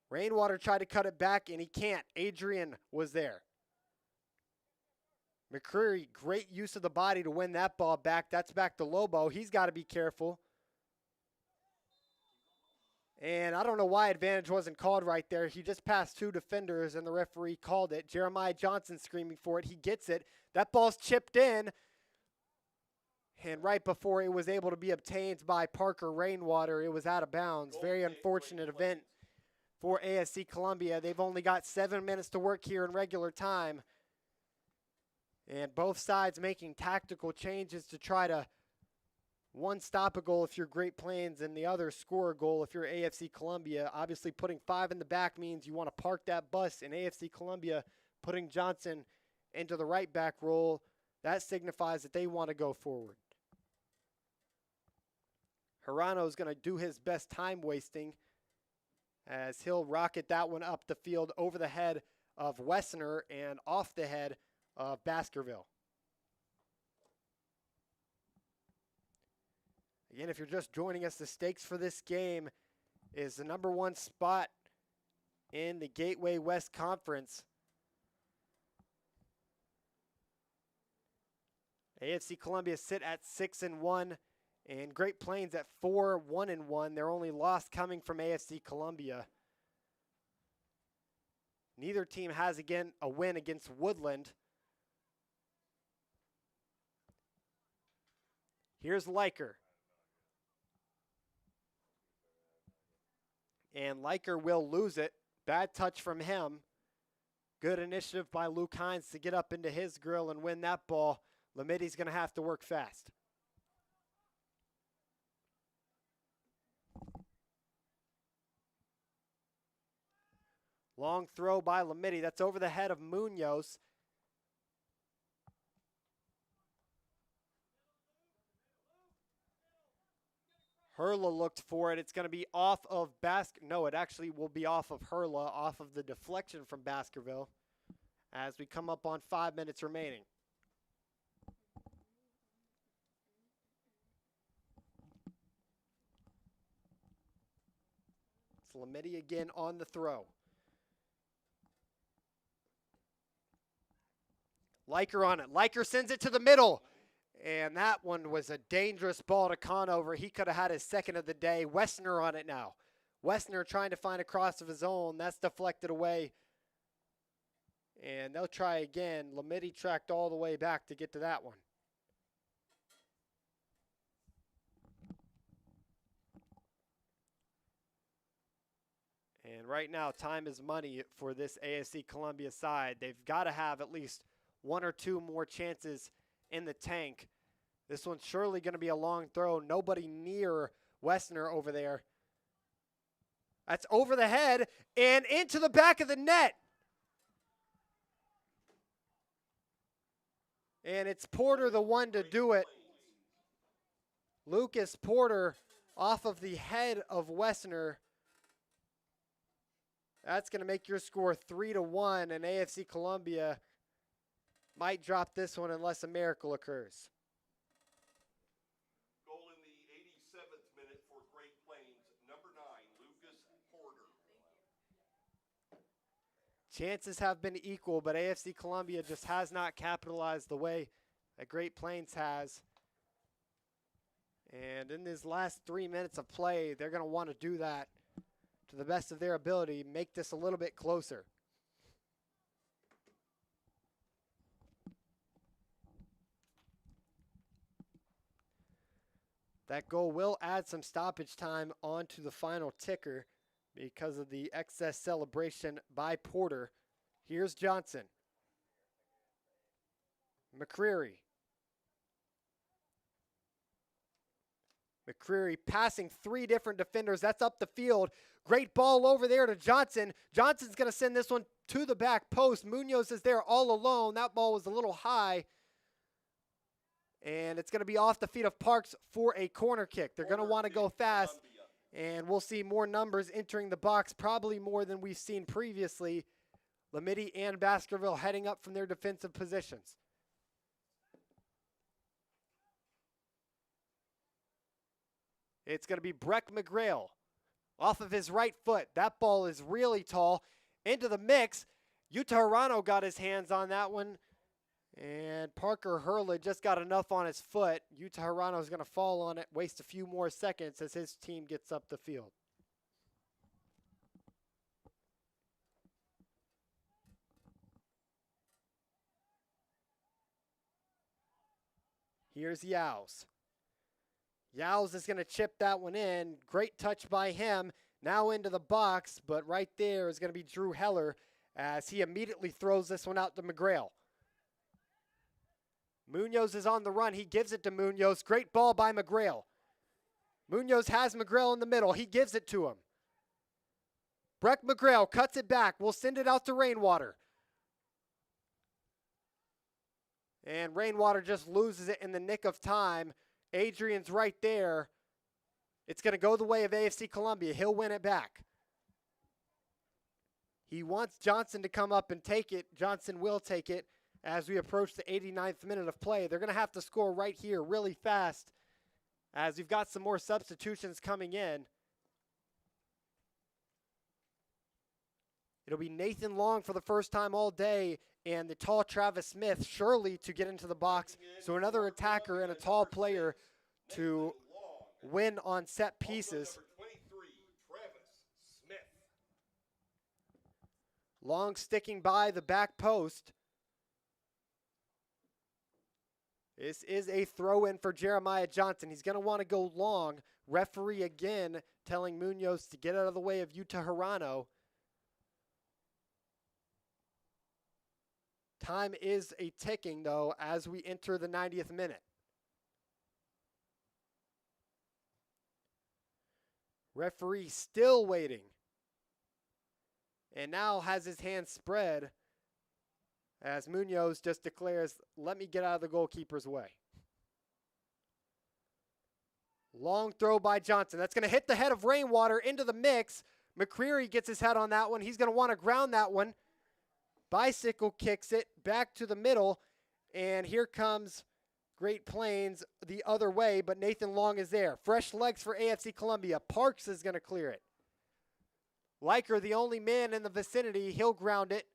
Rainwater tried to cut it back, and he can't. Adrian was there. McCreary, great use of the body to win that ball back. That's back to Lobo. He's got to be careful. And I don't know why advantage wasn't called right there. He just passed 2 defenders, and the referee called it. Jeremiah Johnson screaming for it. He gets it. That ball's chipped in. And right before it was able to be obtained by Parker Rainwater, it was out of bounds. Very unfortunate event for AFC Columbia. They've only got 7 minutes to work here in regular time. And both sides making tactical changes to try to one stop a goal if you're Great Plains and the other score a goal if you're AFC Columbia. Obviously putting 5 in the back means you want to park that bus. In AFC Columbia, putting Johnson into the right back role, that signifies that they want to go forward. Hirano is going to do his best time wasting as he'll rocket that one up the field over the head of Wessner and off the head of Baskerville. Again, if you're just joining us, the stakes for this game is the #1 spot in the Gateway West Conference. AFC Columbia sit at 6-1, and Great Plains at 4-1-1. Their only loss coming from AFC Columbia. Neither team has again a win against Woodland. Here's Liker. And Liker will lose it. Bad touch from him. Good initiative by Luke Hines to get up into his grill and win that ball. Lamiddy's going to have to work fast. Long throw by Lamiddy. That's over the head of Munoz. Hurla looked for it. It's going to be off of No, it actually will be off of Hurla, off of the deflection from Baskerville as we come up on 5 minutes remaining. It's Lamiddy again on the throw. Liker on it. Liker sends it to the middle. And that one was a dangerous ball to Conover. He could have had his second of the day. Wessner on it now. Wessner trying to find a cross of his own. That's deflected away. And they'll try again. Lamidi tracked all the way back to get to that one. And right now, time is money for this AFC Columbia side. They've got to have at least one or two more chances in the tank. This one's surely going to be a long throw. Nobody near Wessner over there. That's over the head and into the back of the net. And it's Porter the one to do it. Lucas Porter off of the head of Wessner. That's going to make your score 3-1, and AFC Columbia might drop this one unless a miracle occurs. Goal in the 87th minute for Great Plains, number 9, Lucas Porter. Chances have been equal, but AFC Columbia just has not capitalized the way that Great Plains has. And in these last 3 minutes of play, they're going to want to do that to the best of their ability, make this a little bit closer. That goal will add some stoppage time onto the final ticker because of the excess celebration by Porter. Here's Johnson. McCreary. McCreary passing 3 different defenders. That's up the field. Great ball over there to Johnson. Johnson's going to send this one to the back post. Munoz is there all alone. That ball was a little high. And it's going to be off the feet of Parks for a corner kick. They're going to want to go fast. And we'll see more numbers entering the box, probably more than we've seen previously. Lamidi and Baskerville heading up from their defensive positions. It's going to be Breck McGrail off of his right foot. That ball is really tall. Into the mix. Yuta Hirano got his hands on that one. And Parker Hurley just got enough on his foot. Yuta Hirano is going to fall on it, waste a few more seconds as his team gets up the field. Here's Yowes. Yowes is going to chip that one in. Great touch by him. Now into the box, but right there is going to be Drew Heller as he immediately throws this one out to McGrail. Munoz is on the run. He gives it to Munoz. Great ball by McGrail. Munoz has McGrail in the middle. He gives it to him. Breck McGrail cuts it back. We'll send it out to Rainwater. And Rainwater just loses it in the nick of time. Adrian's right there. It's going to go the way of AFC Columbia. He'll win it back. He wants Johnson to come up and take it. Johnson will take it as we approach the 89th minute of play. They're going to have to score right here really fast as we've got some more substitutions coming in. It'll be Nathan Long for the first time all day and the tall Travis Smith surely to get into the box. So another attacker and a tall player to win on set pieces. Long sticking by the back post. This is a throw-in for Jeremiah Johnson. He's going to want to go long. Referee again telling Munoz to get out of the way of Yuta Hirano. Time is a ticking, though, as we enter the 90th minute. Referee still waiting. And now has his hands spread as Munoz just declares, let me get out of the goalkeeper's way. Long throw by Johnson. That's going to hit the head of Rainwater into the mix. McCreary gets his head on that one. He's going to want to ground that one. Bicycle kicks it back to the middle. And here comes Great Plains the other way, but Nathan Long is there. Fresh legs for AFC Columbia. Parks is going to clear it. Liker, the only man in the vicinity, he'll ground it.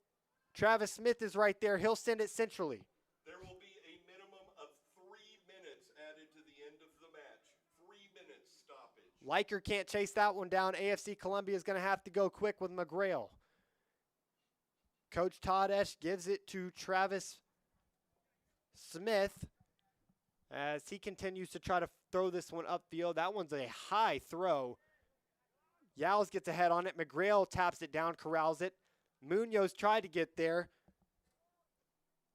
Travis Smith is right there. He'll send it centrally. There will be a minimum of 3 Liker can't chase that one down. AFC Columbia is going to have to go quick with McGrail. Coach Todd Esch gives it to Travis Smith as he continues to try to throw this one upfield. That one's a high throw. Yowles gets ahead on it. McGrail taps it down, corrals it. Munoz tried to get there.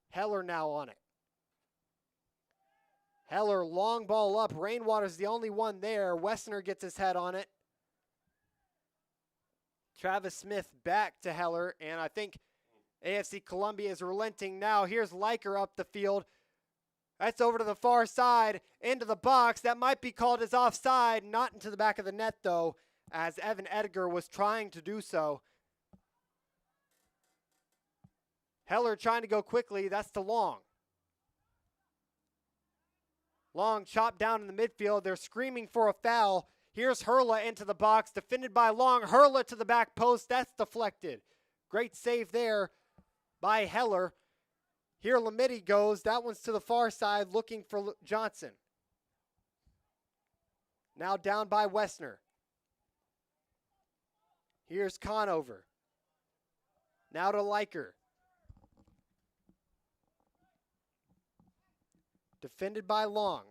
Heller now on it. Heller, long ball up. Rainwater's the only one there. Wessner gets his head on it. Travis Smith back to Heller, and I think AFC Columbia is relenting now. Here's Liker up the field. That's over to the far side, into the box. That might be called as offside, not into the back of the net, though, as Evan Edgar was trying to do so. Heller trying to go quickly. That's to Long. Long chopped down in the midfield. They're screaming for a foul. Here's Hurla into the box, defended by Long. Hurla to the back post. That's deflected. Great save there by Heller. Here Lamidi goes. That one's to the far side, looking for Johnson. Now down by Wessner. Here's Conover. Now to Liker. Defended by Long.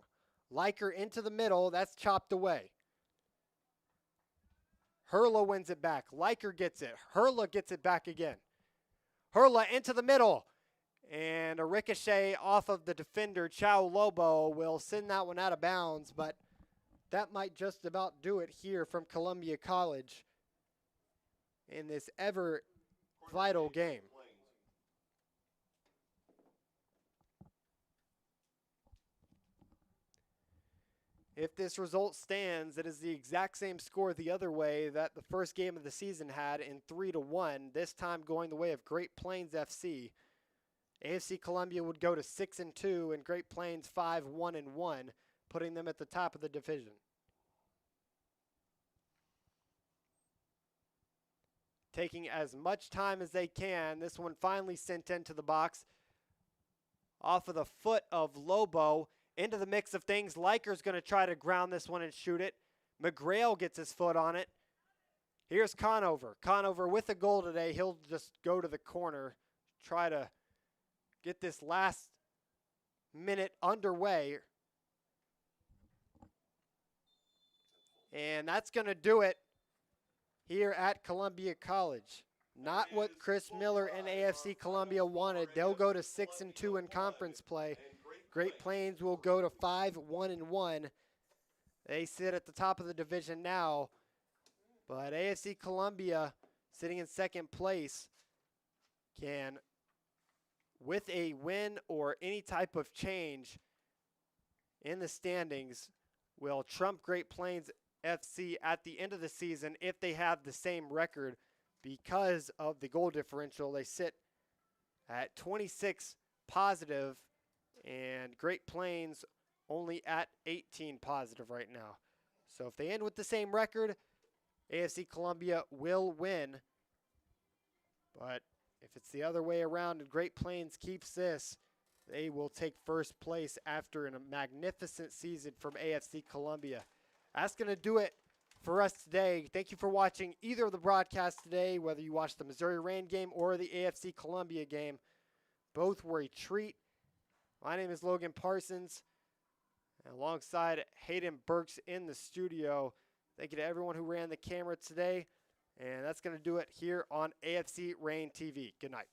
Liker into the middle. That's chopped away. Hurla wins it back. Liker gets it. Hurla gets it back again. Hurla into the middle. And a ricochet off of the defender, Chow Lobo, will send that one out of bounds, but that might just about do it here from Columbia College in this ever vital game. If this result stands, it is the exact same score the other way that the first game of the season had in 3-1, this time going the way of Great Plains FC. AFC Columbia would go to 6-2 and Great Plains 5-1-1, putting them at the top of the division. Taking as much time as they can, this one finally sent into the box. Off of the foot of Lobo. Into the mix of things. Liker's going to try to ground this one and shoot it. McGrail gets his foot on it. Here's Conover. Conover with a goal today. He'll just go to the corner, try to get this last minute underway. And that's going to do it here at Columbia College. Not what Chris Miller and AFC Columbia wanted. They'll go to 6-2 in conference play. Great Plains will go to 5-1-1. They sit at the top of the division now. But AFC Columbia, sitting in second place, can, with a win or any type of change in the standings, will trump Great Plains FC at the end of the season if they have the same record because of the goal differential. They sit at 26 positive, and Great Plains only at 18 positive right now. So if they end with the same record, AFC Columbia will win. But if it's the other way around and Great Plains keeps this, they will take first place after a magnificent season from AFC Columbia. That's going to do it for us today. Thank you for watching either of the broadcasts today, whether you watched the Missouri Reign game or the AFC Columbia game. Both were a treat. My name is Logan Parsons, alongside Hayden Burks in the studio. Thank you to everyone who ran the camera today. And that's going to do it here on AFC Reign TV. Good night.